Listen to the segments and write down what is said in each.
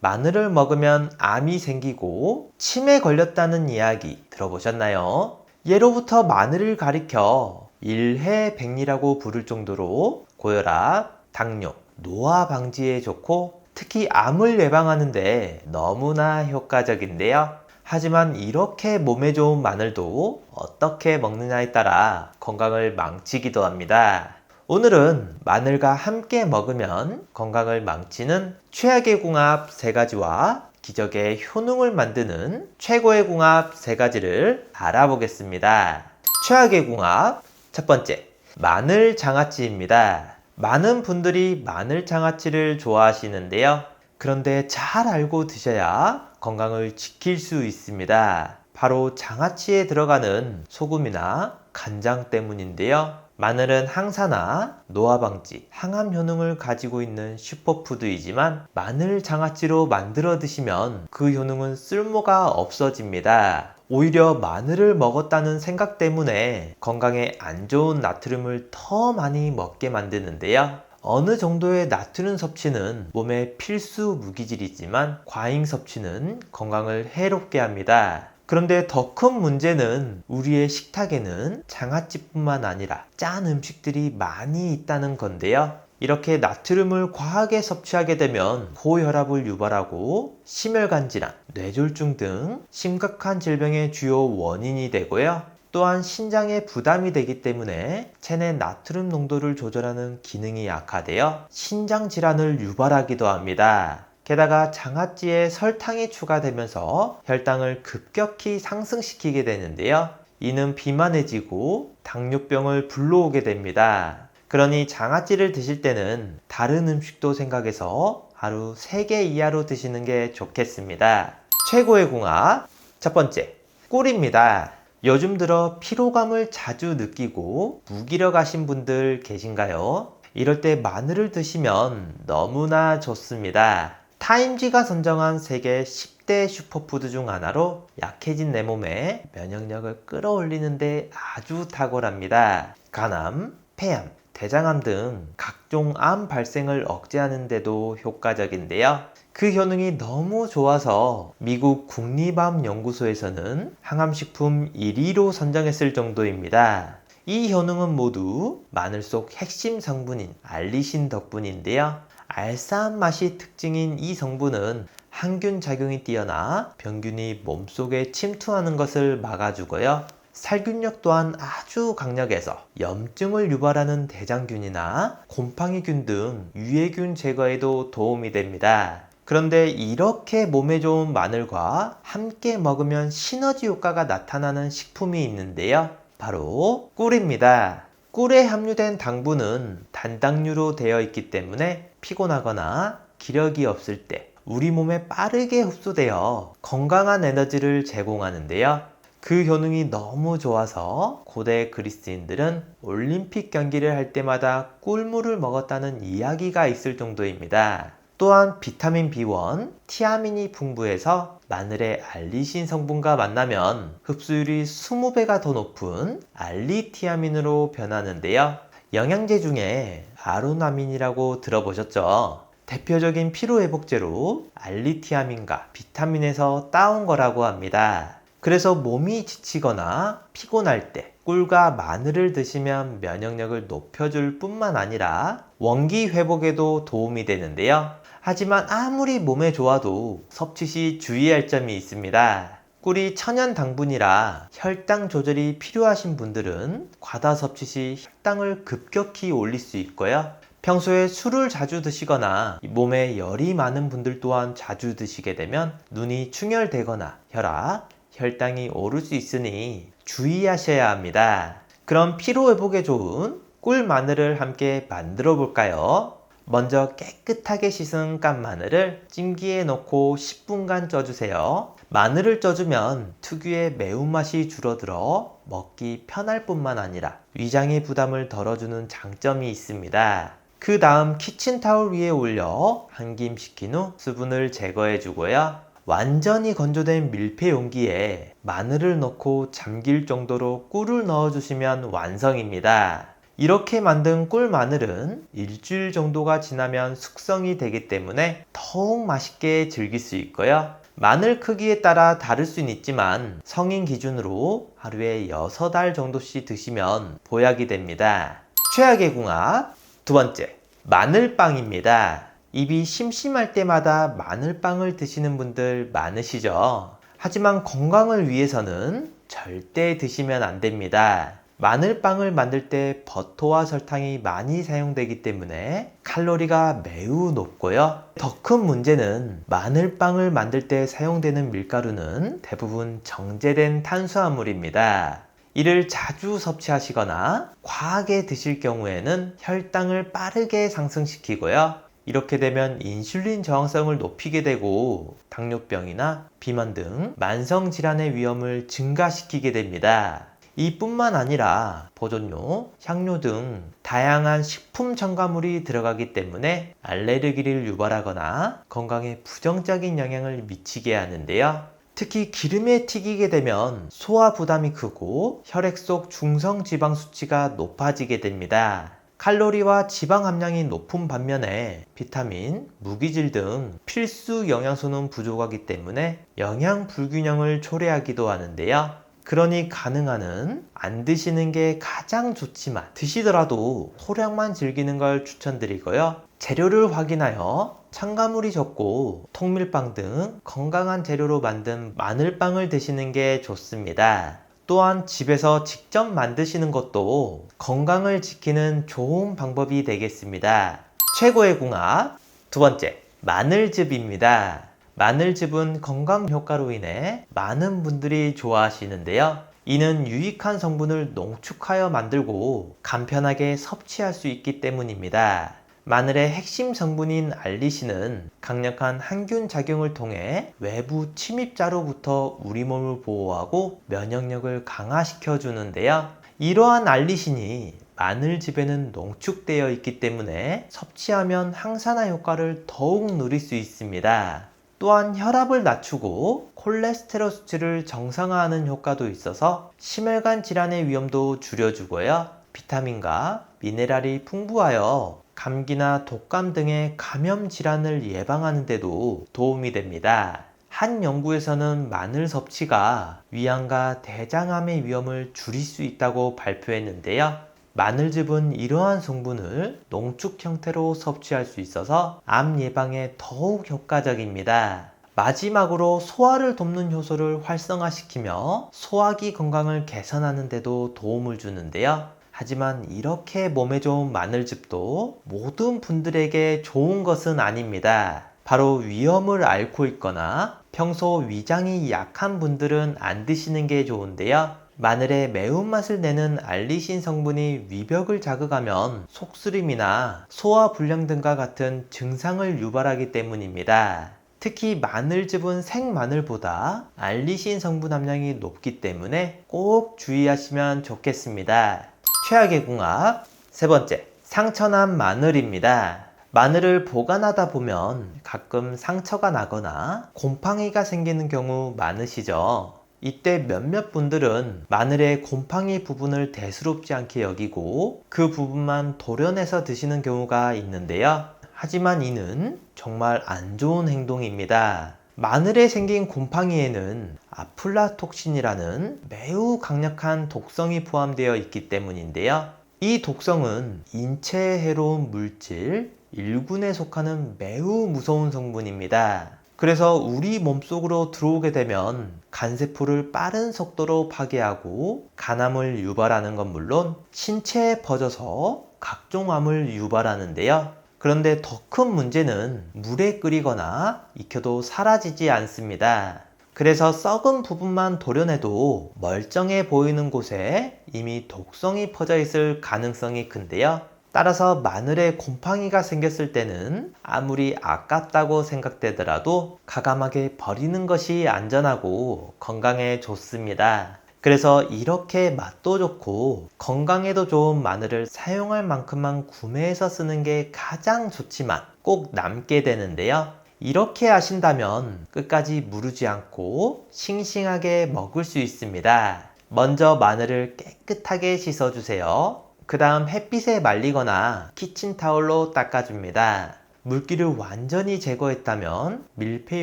마늘을 먹으면 암이 생기고 치매 걸렸다는 이야기 들어보셨나요? 예로부터 마늘을 가리켜 일해백리라고 부를 정도로 고혈압, 당뇨, 노화 방지에 좋고 특히 암을 예방하는데 너무나 효과적인데요. 하지만 이렇게 몸에 좋은 마늘도 어떻게 먹느냐에 따라 건강을 망치기도 합니다. 오늘은 마늘과 함께 먹으면 건강을 망치는 최악의 궁합 3가지와 기적의 효능을 만드는 최고의 궁합 3가지를 알아보겠습니다. 최악의 궁합 첫 번째, 마늘 장아찌입니다. 많은 분들이 마늘 장아찌를 좋아하시는데요. 그런데 잘 알고 드셔야 건강을 지킬 수 있습니다. 바로 장아찌에 들어가는 소금이나 간장 때문인데요. 마늘은 항산화, 노화 방지, 항암 효능을 가지고 있는 슈퍼푸드이지만 마늘 장아찌로 만들어 드시면 그 효능은 쓸모가 없어집니다. 오히려 마늘을 먹었다는 생각 때문에 건강에 안 좋은 나트륨을 더 많이 먹게 만드는데요. 어느 정도의 나트륨 섭취는 몸의 필수 무기질이지만 과잉 섭취는 건강을 해롭게 합니다. 그런데 더 큰 문제는 우리의 식탁에는 장아찌뿐만 아니라 짠 음식들이 많이 있다는 건데요. 이렇게 나트륨을 과하게 섭취하게 되면 고혈압을 유발하고 심혈관 질환, 뇌졸중 등 심각한 질병의 주요 원인이 되고요. 또한 신장에 부담이 되기 때문에 체내 나트륨 농도를 조절하는 기능이 약화되어 신장 질환을 유발하기도 합니다. 게다가 장아찌에 설탕이 추가되면서 혈당을 급격히 상승시키게 되는데요. 이는 비만해지고 당뇨병을 불러오게 됩니다. 그러니 장아찌를 드실 때는 다른 음식도 생각해서 하루 3개 이하로 드시는 게 좋겠습니다. 최고의 궁합 첫 번째, 꿀입니다. 요즘 들어 피로감을 자주 느끼고 무기력하신 분들 계신가요? 이럴 때 마늘을 드시면 너무나 좋습니다. 타임지가 선정한 세계 10대 슈퍼푸드 중 하나로 약해진 내 몸에 면역력을 끌어올리는데 아주 탁월합니다. 간암, 폐암, 대장암 등 각종 암 발생을 억제하는 데도 효과적인데요. 그 효능이 너무 좋아서 미국 국립암연구소에서는 항암식품 1위로 선정했을 정도입니다. 이 효능은 모두 마늘 속 핵심 성분인 알리신 덕분인데요. 알싸한 맛이 특징인 이 성분은 항균 작용이 뛰어나 병균이 몸속에 침투하는 것을 막아주고요. 살균력 또한 아주 강력해서 염증을 유발하는 대장균이나 곰팡이균 등 유해균 제거에도 도움이 됩니다. 그런데 이렇게 몸에 좋은 마늘과 함께 먹으면 시너지 효과가 나타나는 식품이 있는데요. 바로 꿀입니다. 꿀에 함유된 당분은 단당류로 되어 있기 때문에 피곤하거나 기력이 없을 때 우리 몸에 빠르게 흡수되어 건강한 에너지를 제공하는데요. 그 효능이 너무 좋아서 고대 그리스인들은 올림픽 경기를 할 때마다 꿀물을 먹었다는 이야기가 있을 정도입니다. 또한 비타민 B1, 티아민이 풍부해서 마늘의 알리신 성분과 만나면 흡수율이 20배가 더 높은 알리티아민으로 변하는데요. 영양제 중에 아로나민이라고 들어보셨죠? 대표적인 피로회복제로 알리티아민과 비타민에서 따온 거라고 합니다. 그래서 몸이 지치거나 피곤할 때 꿀과 마늘을 드시면 면역력을 높여줄 뿐만 아니라 원기 회복에도 도움이 되는데요. 하지만 아무리 몸에 좋아도 섭취 시 주의할 점이 있습니다. 꿀이 천연 당분이라 혈당 조절이 필요하신 분들은 과다 섭취 시 혈당을 급격히 올릴 수 있고요. 평소에 술을 자주 드시거나 몸에 열이 많은 분들 또한 자주 드시게 되면 눈이 충혈되거나 혈압, 혈당이 오를 수 있으니 주의하셔야 합니다. 그럼 피로회복에 좋은 꿀 마늘을 함께 만들어 볼까요? 먼저 깨끗하게 씻은 깐 마늘을 찜기에 넣고 10분간 쪄주세요. 마늘을 쪄주면 특유의 매운맛이 줄어들어 먹기 편할 뿐만 아니라 위장의 부담을 덜어주는 장점이 있습니다. 그 다음 키친타올 위에 올려 한 김 식힌 후 수분을 제거해 주고요. 완전히 건조된 밀폐 용기에 마늘을 넣고 잠길 정도로 꿀을 넣어주시면 완성입니다. 이렇게 만든 꿀 마늘은 일주일 정도가 지나면 숙성이 되기 때문에 더욱 맛있게 즐길 수 있고요. 마늘 크기에 따라 다를 수는 있지만 성인 기준으로 하루에 6알 정도씩 드시면 보약이 됩니다. 최악의 궁합 두 번째, 마늘빵입니다. 입이 심심할 때마다 마늘빵을 드시는 분들 많으시죠? 하지만 건강을 위해서는 절대 드시면 안 됩니다. 마늘빵을 만들 때 버터와 설탕이 많이 사용되기 때문에 칼로리가 매우 높고요. 더 큰 문제는 마늘빵을 만들 때 사용되는 밀가루는 대부분 정제된 탄수화물입니다. 이를 자주 섭취하시거나 과하게 드실 경우에는 혈당을 빠르게 상승시키고요. 이렇게 되면 인슐린 저항성을 높이게 되고 당뇨병이나 비만 등 만성질환의 위험을 증가시키게 됩니다. 이뿐만 아니라 보존료, 향료 등 다양한 식품 첨가물이 들어가기 때문에 알레르기를 유발하거나 건강에 부정적인 영향을 미치게 하는데요. 특히 기름에 튀기게 되면 소화 부담이 크고 혈액 속 중성 지방 수치가 높아지게 됩니다. 칼로리와 지방 함량이 높은 반면에 비타민, 무기질 등 필수 영양소는 부족하기 때문에 영양 불균형을 초래하기도 하는데요. 그러니 가능한 한 안 드시는 게 가장 좋지만 드시더라도 소량만 즐기는 걸 추천드리고요. 재료를 확인하여 첨가물이 적고 통밀빵 등 건강한 재료로 만든 마늘빵을 드시는 게 좋습니다. 또한 집에서 직접 만드시는 것도 건강을 지키는 좋은 방법이 되겠습니다. 최고의 궁합 두 번째, 마늘즙입니다. 마늘즙은 건강 효과로 인해 많은 분들이 좋아하시는데요. 이는 유익한 성분을 농축하여 만들고 간편하게 섭취할 수 있기 때문입니다. 마늘의 핵심 성분인 알리신은 강력한 항균 작용을 통해 외부 침입자로부터 우리 몸을 보호하고 면역력을 강화시켜 주는데요. 이러한 알리신이 마늘즙에는 농축되어 있기 때문에 섭취하면 항산화 효과를 더욱 누릴 수 있습니다. 또한 혈압을 낮추고 콜레스테롤 수치를 정상화하는 효과도 있어서 심혈관 질환의 위험도 줄여주고요. 비타민과 미네랄이 풍부하여 감기나 독감 등의 감염 질환을 예방하는 데도 도움이 됩니다. 한 연구에서는 마늘 섭취가 위암과 대장암의 위험을 줄일 수 있다고 발표했는데요. 마늘즙은 이러한 성분을 농축 형태로 섭취할 수 있어서 암 예방에 더욱 효과적입니다. 마지막으로 소화를 돕는 효소를 활성화시키며 소화기 건강을 개선하는 데도 도움을 주는데요. 하지만 이렇게 몸에 좋은 마늘즙도 모든 분들에게 좋은 것은 아닙니다. 바로 위험을 앓고 있거나 평소 위장이 약한 분들은 안 드시는 게 좋은데요. 마늘의 매운맛을 내는 알리신 성분이 위벽을 자극하면 속쓰림이나 소화불량 등과 같은 증상을 유발하기 때문입니다. 특히 마늘즙은 생마늘보다 알리신 성분 함량이 높기 때문에 꼭 주의하시면 좋겠습니다. 최악의 궁합 세 번째, 상처난 마늘입니다. 마늘을 보관하다 보면 가끔 상처가 나거나 곰팡이가 생기는 경우 많으시죠? 이때 몇몇 분들은 마늘의 곰팡이 부분을 대수롭지 않게 여기고 그 부분만 도려내서 드시는 경우가 있는데요. 하지만 이는 정말 안 좋은 행동입니다. 마늘에 생긴 곰팡이에는 아플라톡신이라는 매우 강력한 독성이 포함되어 있기 때문인데요. 이 독성은 인체에 해로운 물질 1군에 속하는 매우 무서운 성분입니다. 그래서 우리 몸속으로 들어오게 되면 간세포를 빠른 속도로 파괴하고 간암을 유발하는 건 물론 신체에 퍼져서 각종 암을 유발하는데요. 그런데 더 큰 문제는 물에 끓이거나 익혀도 사라지지 않습니다. 그래서 썩은 부분만 도려내도 멀쩡해 보이는 곳에 이미 독성이 퍼져 있을 가능성이 큰데요. 따라서 마늘에 곰팡이가 생겼을 때는 아무리 아깝다고 생각되더라도 과감하게 버리는 것이 안전하고 건강에 좋습니다. 그래서 이렇게 맛도 좋고 건강에도 좋은 마늘을 사용할 만큼만 구매해서 쓰는 게 가장 좋지만 꼭 남게 되는데요. 이렇게 하신다면 끝까지 무르지 않고 싱싱하게 먹을 수 있습니다. 먼저 마늘을 깨끗하게 씻어주세요. 그 다음 햇빛에 말리거나 키친타올로 닦아줍니다. 물기를 완전히 제거했다면 밀폐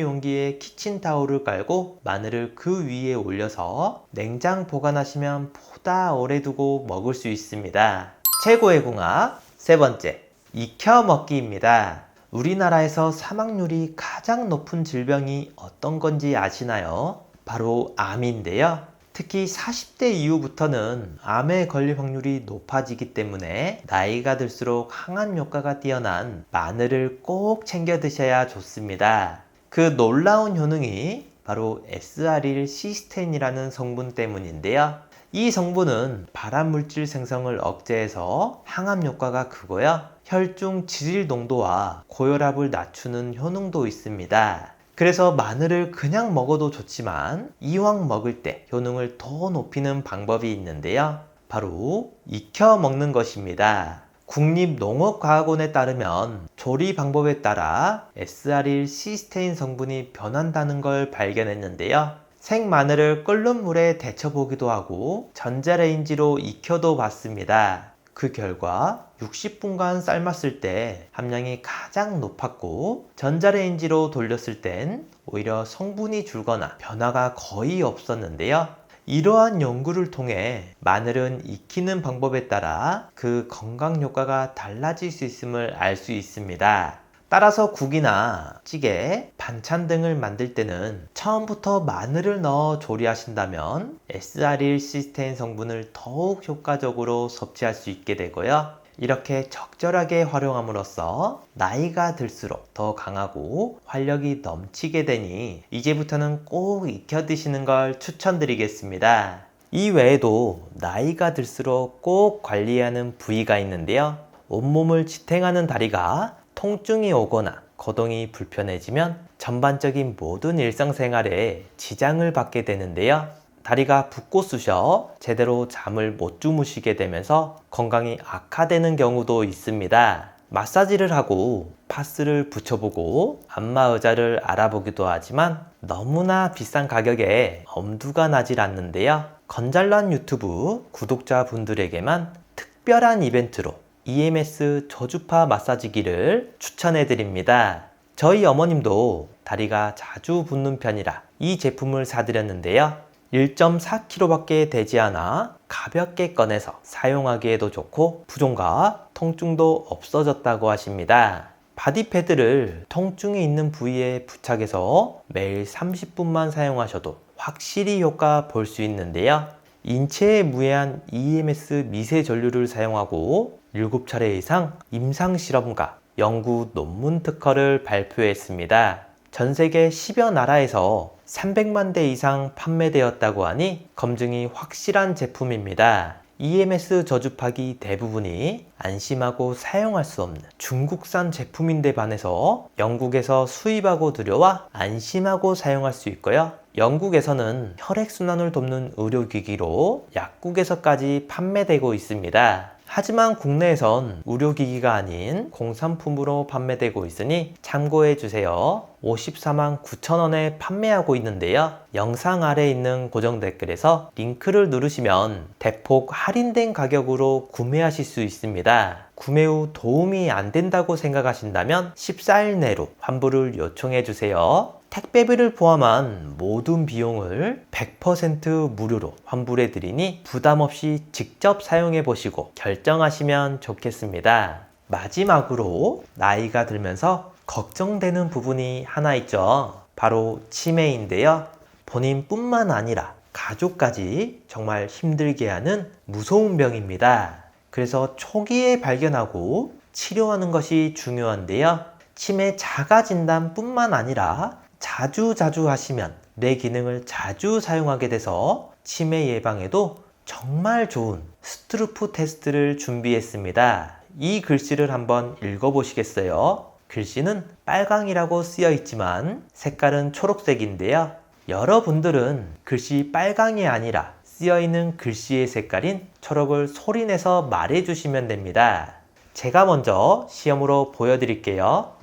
용기에 키친타올을 깔고 마늘을 그 위에 올려서 냉장 보관하시면 보다 오래 두고 먹을 수 있습니다. 최고의 궁합 세 번째, 익혀 먹기입니다. 우리나라에서 사망률이 가장 높은 질병이 어떤 건지 아시나요? 바로 암인데요. 특히 40대 이후부터는 암에 걸릴 확률이 높아지기 때문에 나이가 들수록 항암 효과가 뛰어난 마늘을 꼭 챙겨 드셔야 좋습니다. 그 놀라운 효능이 바로 SR일 시스테인이라는 성분 때문인데요. 이 성분은 발암물질 생성을 억제해서 항암 효과가 크고요. 혈중 지질 농도와 고혈압을 낮추는 효능도 있습니다. 그래서 마늘을 그냥 먹어도 좋지만 이왕 먹을 때 효능을 더 높이는 방법이 있는데요. 바로 익혀 먹는 것입니다. 국립농업과학원에 따르면 조리 방법에 따라 SR일 시스테인 성분이 변한다는 걸 발견했는데요. 생마늘을 끓는 물에 데쳐보기도 하고 전자레인지로 익혀도 봤습니다. 그 결과 60분간 삶았을 때 함량이 가장 높았고 전자레인지로 돌렸을 땐 오히려 성분이 줄거나 변화가 거의 없었는데요. 이러한 연구를 통해 마늘은 익히는 방법에 따라 그 건강 효과가 달라질 수 있음을 알 수 있습니다. 따라서 국이나 찌개, 반찬 등을 만들 때는 처음부터 마늘을 넣어 조리하신다면 SR일 시스테인 성분을 더욱 효과적으로 섭취할 수 있게 되고요. 이렇게 적절하게 활용함으로써 나이가 들수록 더 강하고 활력이 넘치게 되니 이제부터는 꼭 익혀 드시는 걸 추천드리겠습니다. 이 외에도 나이가 들수록 꼭 관리해야 하는 부위가 있는데요. 온몸을 지탱하는 다리가 통증이 오거나 거동이 불편해지면 전반적인 모든 일상생활에 지장을 받게 되는데요. 다리가 붓고 쑤셔 제대로 잠을 못 주무시게 되면서 건강이 악화되는 경우도 있습니다. 마사지를 하고 파스를 붙여보고 안마의자를 알아보기도 하지만 너무나 비싼 가격에 엄두가 나질 않는데요. 건잘란 유튜브 구독자분들에게만 특별한 이벤트로 EMS 저주파 마사지기를 추천해 드립니다. 저희 어머님도 다리가 자주 붓는 편이라 이 제품을 사드렸는데요. 1.4kg 밖에 되지 않아 가볍게 꺼내서 사용하기에도 좋고 부종과 통증도 없어졌다고 하십니다. 바디패드를 통증이 있는 부위에 부착해서 매일 30분만 사용하셔도 확실히 효과 볼 수 있는데요. 인체에 무해한 EMS 미세 전류를 사용하고 7차례 이상 임상 실험과 연구 논문 특허를 발표했습니다. 전 세계 10여 나라에서 300만 대 이상 판매되었다고 하니 검증이 확실한 제품입니다. EMS 저주파기 대부분이 안심하고 사용할 수 없는 중국산 제품인데 반해서 영국에서 수입하고 들여와 안심하고 사용할 수 있고요. 영국에서는 혈액순환을 돕는 의료기기로 약국에서까지 판매되고 있습니다. 하지만 국내에선 의료기기가 아닌 공산품으로 판매되고 있으니 참고해주세요. 54만 9천원에 판매하고 있는데요. 영상 아래에 있는 고정 댓글에서 링크를 누르시면 대폭 할인된 가격으로 구매하실 수 있습니다. 구매 후 도움이 안 된다고 생각하신다면 14일 내로 환불을 요청해주세요. 택배비를 포함한 모든 비용을 100% 무료로 환불해 드리니 부담 없이 직접 사용해 보시고 결정하시면 좋겠습니다. 마지막으로 나이가 들면서 걱정되는 부분이 하나 있죠. 바로 치매인데요. 본인뿐만 아니라 가족까지 정말 힘들게 하는 무서운 병입니다. 그래서 초기에 발견하고 치료하는 것이 중요한데요. 치매 자가 진단뿐만 아니라 자주 하시면 뇌 기능을 자주 사용하게 돼서 치매 예방에도 정말 좋은 스트루프 테스트를 준비했습니다. 이 글씨를 한번 읽어보시겠어요? 글씨는 빨강이라고 쓰여 있지만 색깔은 초록색인데요. 여러분들은 글씨 빨강이 아니라 쓰여 있는 글씨의 색깔인 초록을 소리내서 말해주시면 됩니다. 제가 먼저 시험으로 보여드릴게요.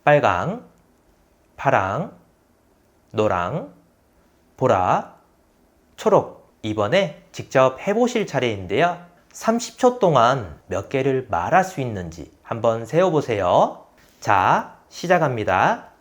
빨강, 파랑, 노랑, 보라, 초록. 이번에 직접 해보실 차례인데요. 30초 동안 몇 개를 말할 수 있는지 한번 세어보세요. 자, 시작합니다.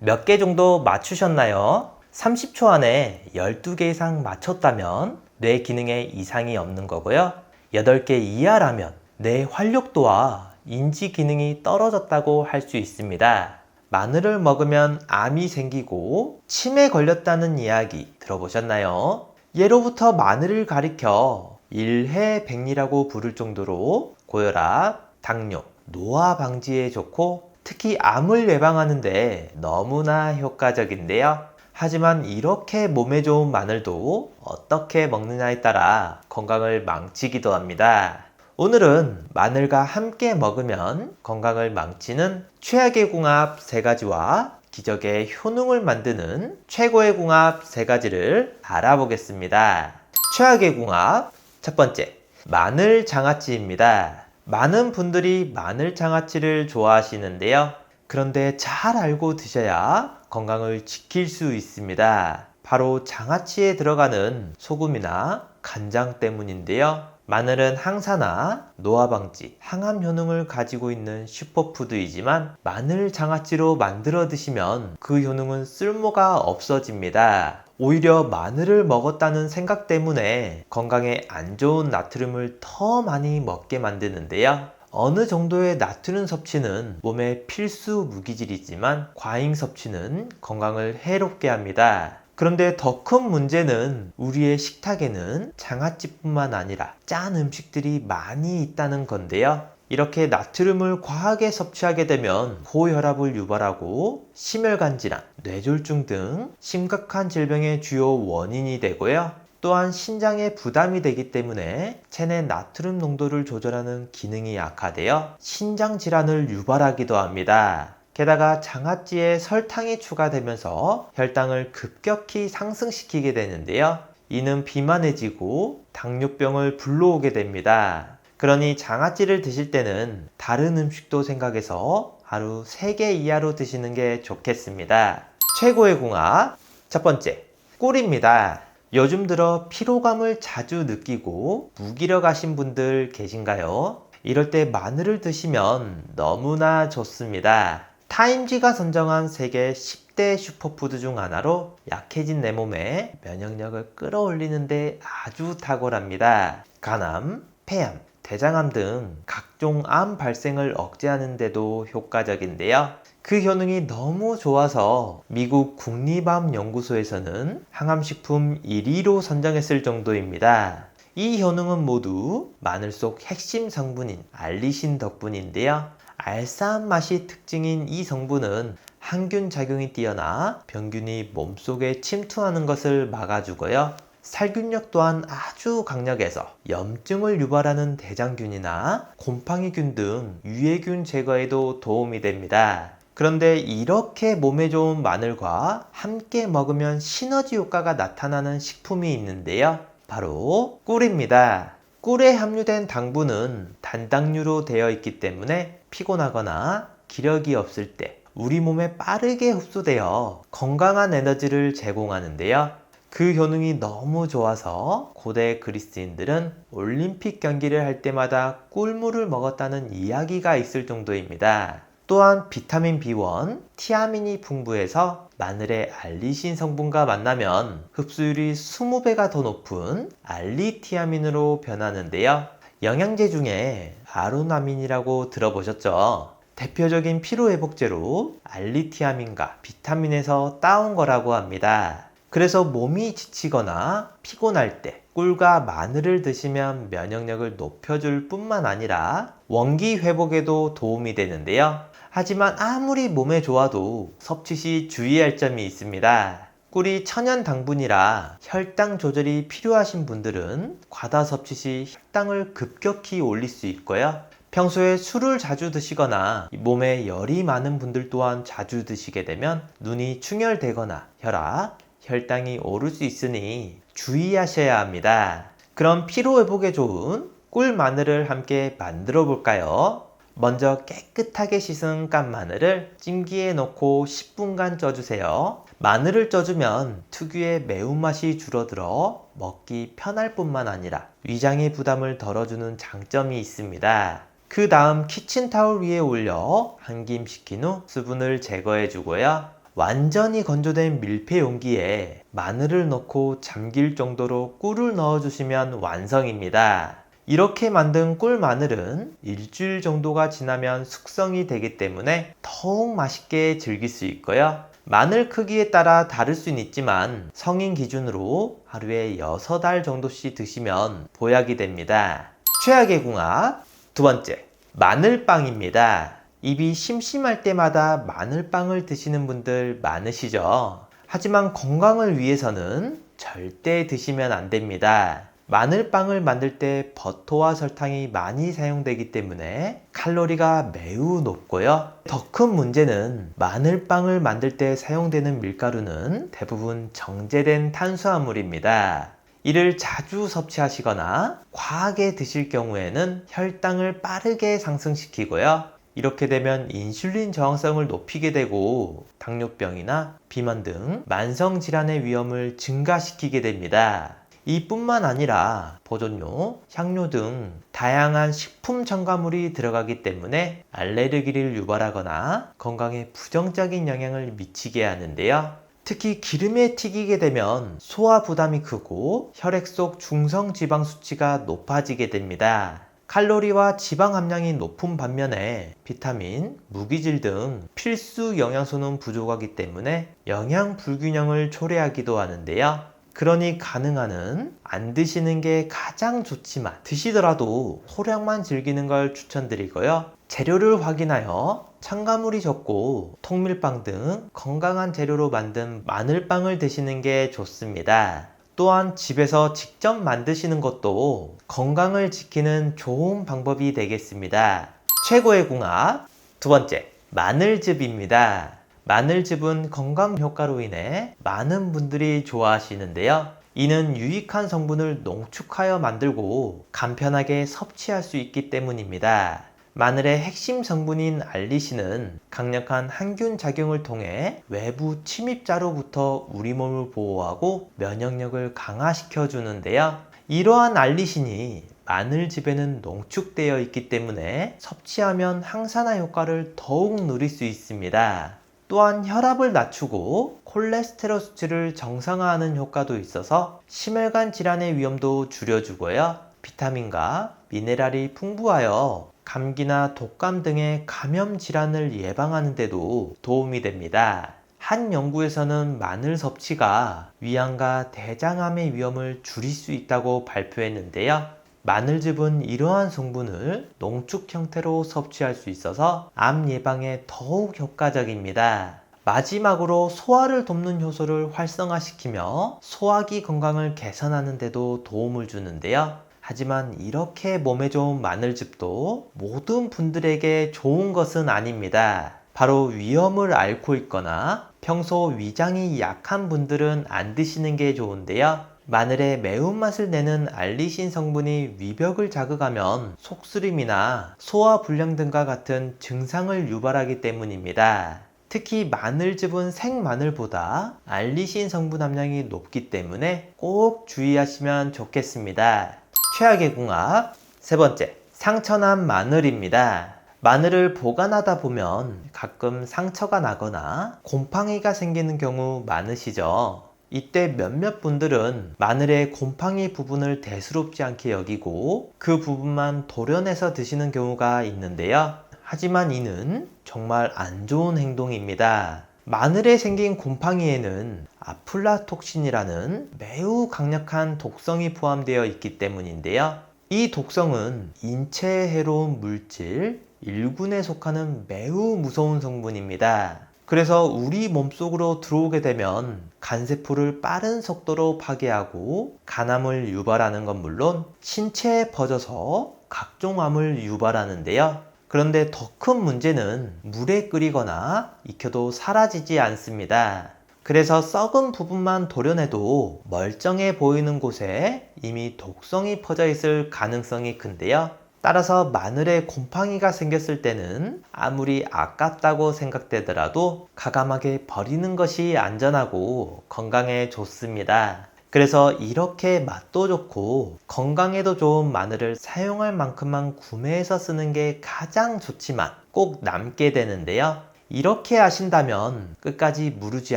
몇 개 정도 맞추셨나요? 30초 안에 12개 이상 맞췄다면 뇌 기능에 이상이 없는 거고요. 8개 이하라면 뇌 활력도와 인지 기능이 떨어졌다고 할 수 있습니다. 마늘을 먹으면 암이 생기고 치매에 걸렸다는 이야기 들어보셨나요? 예로부터 마늘을 가리켜 일해백리라고 부를 정도로 고혈압, 당뇨, 노화 방지에 좋고 특히 암을 예방하는데 너무나 효과적인데요. 하지만 이렇게 몸에 좋은 마늘도 어떻게 먹느냐에 따라 건강을 망치기도 합니다. 오늘은 마늘과 함께 먹으면 건강을 망치는 최악의 궁합 3가지와 기적의 효능을 만드는 최고의 궁합 3가지를 알아보겠습니다. 최악의 궁합 첫 번째, 마늘 장아찌입니다. 많은 분들이 마늘 장아찌를 좋아하시는데요. 그런데 잘 알고 드셔야 건강을 지킬 수 있습니다. 바로 장아찌에 들어가는 소금이나 간장 때문인데요. 마늘은 항산화, 노화 방지, 항암 효능을 가지고 있는 슈퍼푸드이지만 마늘 장아찌로 만들어 드시면 그 효능은 쓸모가 없어집니다. 오히려 마늘을 먹었다는 생각 때문에 건강에 안 좋은 나트륨을 더 많이 먹게 만드는데요. 어느 정도의 나트륨 섭취는 몸의 필수 무기질이지만 과잉 섭취는 건강을 해롭게 합니다. 그런데 더 큰 문제는 우리의 식탁에는 장아찌뿐만 아니라 짠 음식들이 많이 있다는 건데요. 이렇게 나트륨을 과하게 섭취하게 되면 고혈압을 유발하고 심혈관 질환, 뇌졸중 등 심각한 질병의 주요 원인이 되고요. 또한 신장에 부담이 되기 때문에 체내 나트륨 농도를 조절하는 기능이 약화되어 신장 질환을 유발하기도 합니다. 게다가 장아찌에 설탕이 추가되면서 혈당을 급격히 상승시키게 되는데요. 이는 비만해지고 당뇨병을 불러오게 됩니다. 그러니 장아찌를 드실 때는 다른 음식도 생각해서 하루 3개 이하로 드시는 게 좋겠습니다. 최고의 궁합 첫 번째, 꿀입니다. 요즘 들어 피로감을 자주 느끼고 무기력하신 분들 계신가요? 이럴 때 마늘을 드시면 너무나 좋습니다. 타임지가 선정한 세계 10대 슈퍼푸드 중 하나로 약해진 내 몸에 면역력을 끌어올리는데 아주 탁월합니다. 간암, 폐암, 대장암 등 각종 암 발생을 억제하는 데도 효과적인데요. 그 효능이 너무 좋아서 미국 국립암연구소에서는 항암식품 1위로 선정했을 정도입니다. 이 효능은 모두 마늘 속 핵심 성분인 알리신 덕분인데요. 알싸한 맛이 특징인 이 성분은 항균 작용이 뛰어나 병균이 몸속에 침투하는 것을 막아주고요. 살균력 또한 아주 강력해서 염증을 유발하는 대장균이나 곰팡이균 등 유해균 제거에도 도움이 됩니다. 그런데 이렇게 몸에 좋은 마늘과 함께 먹으면 시너지 효과가 나타나는 식품이 있는데요. 바로 꿀입니다. 꿀에 함유된 당분은 단당류로 되어 있기 때문에 피곤하거나 기력이 없을 때 우리 몸에 빠르게 흡수되어 건강한 에너지를 제공하는데요. 그 효능이 너무 좋아서 고대 그리스인들은 올림픽 경기를 할 때마다 꿀물을 먹었다는 이야기가 있을 정도입니다. 또한 비타민 B1, 티아민이 풍부해서 마늘의 알리신 성분과 만나면 흡수율이 20배가 더 높은 알리티아민으로 변하는데요. 영양제 중에 아로나민이라고 들어보셨죠? 대표적인 피로회복제로 알리티아민과 비타민에서 따온 거라고 합니다. 그래서 몸이 지치거나 피곤할 때 꿀과 마늘을 드시면 면역력을 높여줄 뿐만 아니라 원기 회복에도 도움이 되는데요. 하지만 아무리 몸에 좋아도 섭취 시 주의할 점이 있습니다. 꿀이 천연 당분이라 혈당 조절이 필요하신 분들은 과다 섭취 시 혈당을 급격히 올릴 수 있고요. 평소에 술을 자주 드시거나 몸에 열이 많은 분들 또한 자주 드시게 되면 눈이 충혈되거나 혈압, 혈당이 오를 수 있으니 주의하셔야 합니다. 그럼 피로 회복에 좋은 꿀 마늘을 함께 만들어 볼까요? 먼저 깨끗하게 씻은 깐 마늘을 찜기에 넣고 10분간 쪄주세요. 마늘을 쪄주면 특유의 매운맛이 줄어들어 먹기 편할 뿐만 아니라 위장의 부담을 덜어주는 장점이 있습니다. 그 다음 키친타올 위에 올려 한김 식힌 후 수분을 제거해 주고요. 완전히 건조된 밀폐 용기에 마늘을 넣고 잠길 정도로 꿀을 넣어주시면 완성입니다. 이렇게 만든 꿀 마늘은 일주일 정도가 지나면 숙성이 되기 때문에 더욱 맛있게 즐길 수 있고요. 마늘 크기에 따라 다를 수는 있지만 성인 기준으로 하루에 6알 정도씩 드시면 보약이 됩니다. 최악의 궁합 두 번째, 마늘빵입니다. 입이 심심할 때마다 마늘빵을 드시는 분들 많으시죠? 하지만 건강을 위해서는 절대 드시면 안 됩니다. 마늘빵을 만들 때 버터와 설탕이 많이 사용되기 때문에 칼로리가 매우 높고요. 더 큰 문제는 마늘빵을 만들 때 사용되는 밀가루는 대부분 정제된 탄수화물입니다. 이를 자주 섭취하시거나 과하게 드실 경우에는 혈당을 빠르게 상승시키고요. 이렇게 되면 인슐린 저항성을 높이게 되고 당뇨병이나 비만 등 만성질환의 위험을 증가시키게 됩니다. 이뿐만 아니라 보존료, 향료 등 다양한 식품 첨가물이 들어가기 때문에 알레르기를 유발하거나 건강에 부정적인 영향을 미치게 하는데요. 특히 기름에 튀기게 되면 소화 부담이 크고 혈액 속 중성 지방 수치가 높아지게 됩니다. 칼로리와 지방 함량이 높은 반면에 비타민, 무기질 등 필수 영양소는 부족하기 때문에 영양 불균형을 초래하기도 하는데요. 그러니 가능한 한 안 드시는 게 가장 좋지만 드시더라도 소량만 즐기는 걸 추천드리고요. 재료를 확인하여 첨가물이 적고 통밀빵 등 건강한 재료로 만든 마늘빵을 드시는 게 좋습니다. 또한 집에서 직접 만드시는 것도 건강을 지키는 좋은 방법이 되겠습니다. 최고의 궁합 두 번째, 마늘즙입니다. 마늘즙은 건강 효과로 인해 많은 분들이 좋아하시는데요. 이는 유익한 성분을 농축하여 만들고 간편하게 섭취할 수 있기 때문입니다. 마늘의 핵심 성분인 알리신은 강력한 항균 작용을 통해 외부 침입자로부터 우리 몸을 보호하고 면역력을 강화시켜 주는데요. 이러한 알리신이 마늘즙에는 농축되어 있기 때문에 섭취하면 항산화 효과를 더욱 누릴 수 있습니다. 또한 혈압을 낮추고 콜레스테롤 수치를 정상화하는 효과도 있어서 심혈관 질환의 위험도 줄여주고요. 비타민과 미네랄이 풍부하여 감기나 독감 등의 감염 질환을 예방하는 데도 도움이 됩니다. 한 연구에서는 마늘 섭취가 위암과 대장암의 위험을 줄일 수 있다고 발표했는데요. 마늘즙은 이러한 성분을 농축 형태로 섭취할 수 있어서 암 예방에 더욱 효과적입니다. 마지막으로 소화를 돕는 효소를 활성화시키며 소화기 건강을 개선하는 데도 도움을 주는데요. 하지만 이렇게 몸에 좋은 마늘즙도 모든 분들에게 좋은 것은 아닙니다. 바로 위험을 앓고 있거나 평소 위장이 약한 분들은 안 드시는 게 좋은데요. 마늘의 매운맛을 내는 알리신 성분이 위벽을 자극하면 속쓰림이나 소화불량 등과 같은 증상을 유발하기 때문입니다. 특히 마늘즙은 생마늘보다 알리신 성분 함량이 높기 때문에 꼭 주의하시면 좋겠습니다. 최악의 궁합 세 번째, 상처난 마늘입니다. 마늘을 보관하다 보면 가끔 상처가 나거나 곰팡이가 생기는 경우 많으시죠? 이때 몇몇 분들은 마늘의 곰팡이 부분을 대수롭지 않게 여기고 그 부분만 도려내서 드시는 경우가 있는데요. 하지만 이는 정말 안 좋은 행동입니다. 마늘에 생긴 곰팡이에는 아플라톡신이라는 매우 강력한 독성이 포함되어 있기 때문인데요. 이 독성은 인체에 해로운 물질 1군에 속하는 매우 무서운 성분입니다. 그래서 우리 몸속으로 들어오게 되면 간세포를 빠른 속도로 파괴하고 간암을 유발하는 건 물론 신체에 퍼져서 각종 암을 유발하는데요. 그런데 더 큰 문제는 물에 끓이거나 익혀도 사라지지 않습니다. 그래서 썩은 부분만 도려내도 멀쩡해 보이는 곳에 이미 독성이 퍼져 있을 가능성이 큰데요. 따라서 마늘에 곰팡이가 생겼을 때는 아무리 아깝다고 생각되더라도 과감하게 버리는 것이 안전하고 건강에 좋습니다. 그래서 이렇게 맛도 좋고 건강에도 좋은 마늘을 사용할 만큼만 구매해서 쓰는 게 가장 좋지만 꼭 남게 되는데요. 이렇게 하신다면 끝까지 무르지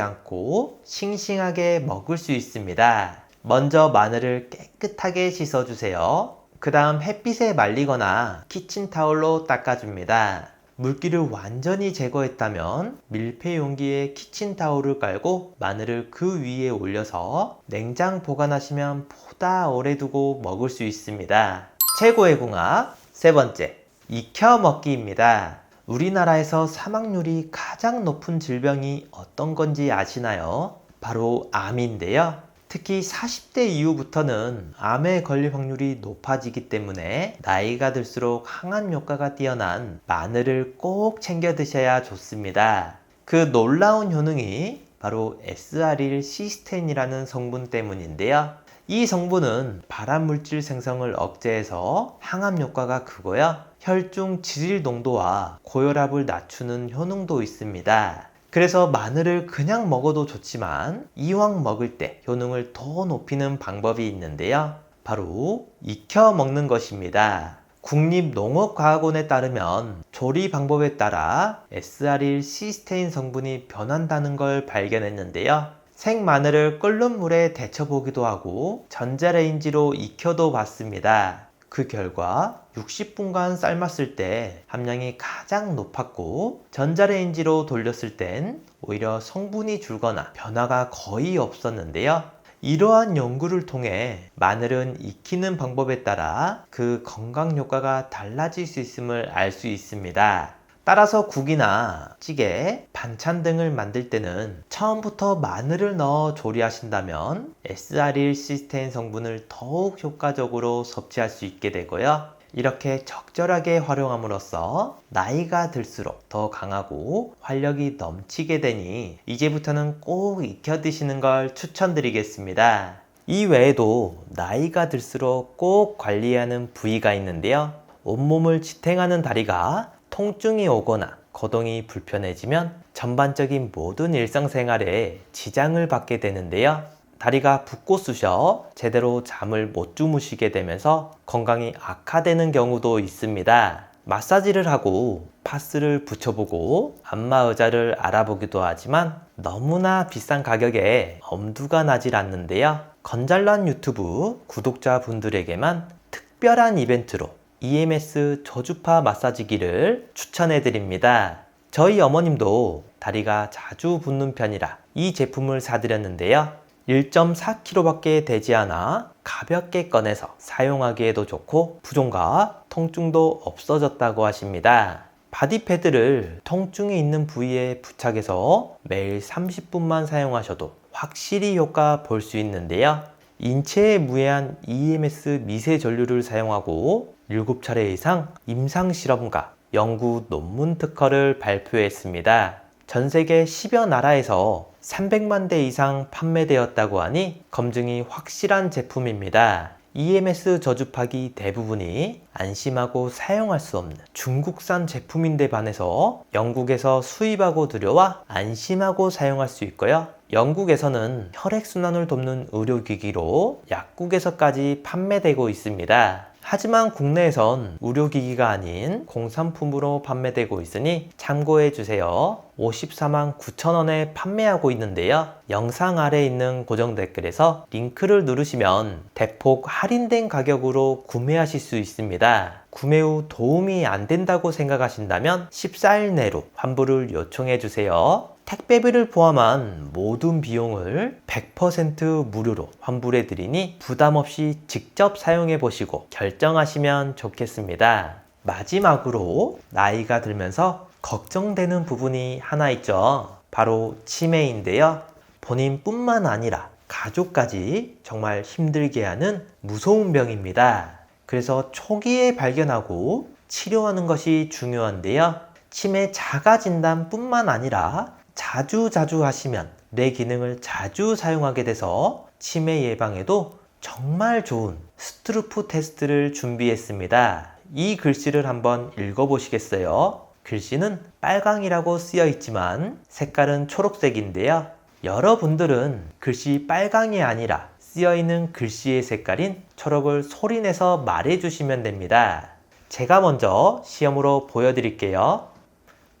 않고 싱싱하게 먹을 수 있습니다. 먼저 마늘을 깨끗하게 씻어주세요. 그 다음 햇빛에 말리거나 키친타올로 닦아줍니다. 물기를 완전히 제거했다면 밀폐 용기에 키친타올을 깔고 마늘을 그 위에 올려서 냉장 보관하시면 보다 오래 두고 먹을 수 있습니다. 최고의 궁합 세 번째, 익혀 먹기입니다. 우리나라에서 사망률이 가장 높은 질병이 어떤 건지 아시나요? 바로 암인데요. 특히 40대 이후부터는 암에 걸릴 확률이 높아지기 때문에 나이가 들수록 항암 효과가 뛰어난 마늘을 꼭 챙겨 드셔야 좋습니다. 그 놀라운 효능이 바로 SR일 시스테인이라는 성분 때문인데요. 이 성분은 발암물질 생성을 억제해서 항암 효과가 크고요. 혈중 지질 농도와 고혈압을 낮추는 효능도 있습니다. 그래서 마늘을 그냥 먹어도 좋지만 이왕 먹을 때 효능을 더 높이는 방법이 있는데요. 바로 익혀 먹는 것입니다. 국립농업과학원에 따르면 조리 방법에 따라 SR일 시스테인 성분이 변한다는 걸 발견했는데요. 생마늘을 끓는 물에 데쳐보기도 하고 전자레인지로 익혀도 봤습니다. 그 결과 60분간 삶았을 때 함량이 가장 높았고 전자레인지로 돌렸을 땐 오히려 성분이 줄거나 변화가 거의 없었는데요. 이러한 연구를 통해 마늘은 익히는 방법에 따라 그 건강 효과가 달라질 수 있음을 알 수 있습니다. 따라서 국이나 찌개, 반찬 등을 만들 때는 처음부터 마늘을 넣어 조리하신다면 SR일 시스테인 성분을 더욱 효과적으로 섭취할 수 있게 되고요. 이렇게 적절하게 활용함으로써 나이가 들수록 더 강하고 활력이 넘치게 되니 이제부터는 꼭 익혀 드시는 걸 추천드리겠습니다. 이 외에도 나이가 들수록 꼭 관리해야 하는 부위가 있는데요. 온몸을 지탱하는 다리가 통증이 오거나 거동이 불편해지면 전반적인 모든 일상생활에 지장을 받게 되는데요. 다리가 붓고 쑤셔 제대로 잠을 못 주무시게 되면서 건강이 악화되는 경우도 있습니다. 마사지를 하고 파스를 붙여보고 안마의자를 알아보기도 하지만 너무나 비싼 가격에 엄두가 나질 않는데요. 건잘란 유튜브 구독자분들에게만 특별한 이벤트로 EMS 저주파 마사지기를 추천해 드립니다. 저희 어머님도 다리가 자주 붓는 편이라 이 제품을 사드렸는데요. 1.4kg 밖에 되지 않아 가볍게 꺼내서 사용하기에도 좋고 부종과 통증도 없어졌다고 하십니다. 바디패드를 통증이 있는 부위에 부착해서 매일 30분만 사용하셔도 확실히 효과 볼 수 있는데요. 인체에 무해한 EMS 미세 전류를 사용하고 7차례 이상 임상 실험과 연구 논문 특허를 발표했습니다. 전 세계 10여 나라에서 300만 대 이상 판매되었다고 하니 검증이 확실한 제품입니다. EMS 저주파기 대부분이 안심하고 사용할 수 없는 중국산 제품인데 반해서 영국에서 수입하고 들여와 안심하고 사용할 수 있고요. 영국에서는 혈액순환을 돕는 의료기기로 약국에서까지 판매되고 있습니다. 하지만 국내에선 의료기기가 아닌 공산품으로 판매되고 있으니 참고해주세요. 54만 9천원에 판매하고 있는데요. 영상 아래 있는 고정 댓글에서 링크를 누르시면 대폭 할인된 가격으로 구매하실 수 있습니다. 구매 후 도움이 안 된다고 생각하신다면 14일 내로 환불을 요청해주세요. 택배비를 포함한 모든 비용을 100% 무료로 환불해 드리니 부담 없이 직접 사용해 보시고 결정하시면 좋겠습니다. 마지막으로 나이가 들면서 걱정되는 부분이 하나 있죠. 바로 치매인데요. 본인뿐만 아니라 가족까지 정말 힘들게 하는 무서운 병입니다. 그래서 초기에 발견하고 치료하는 것이 중요한데요. 치매 자가 진단뿐만 아니라 자주 하시면 뇌 기능을 자주 사용하게 돼서 치매 예방에도 정말 좋은 스트루프 테스트를 준비했습니다. 이 글씨를 한번 읽어보시겠어요? 글씨는 빨강이라고 쓰여 있지만 색깔은 초록색인데요. 여러분들은 글씨 빨강이 아니라 쓰여 있는 글씨의 색깔인 초록을 소리내서 말해주시면 됩니다. 제가 먼저 시험으로 보여드릴게요.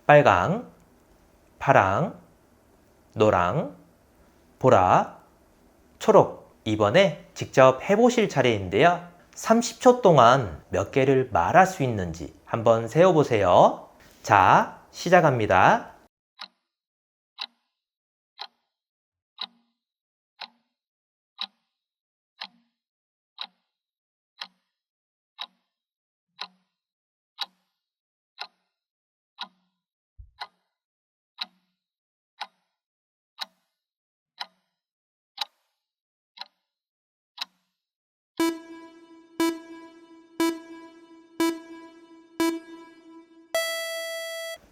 빨강, 파랑, 노랑, 보라, 초록. 이번에 직접 해보실 차례인데요. 30초 동안 몇 개를 말할 수 있는지 한번 세어보세요. 자, 시작합니다.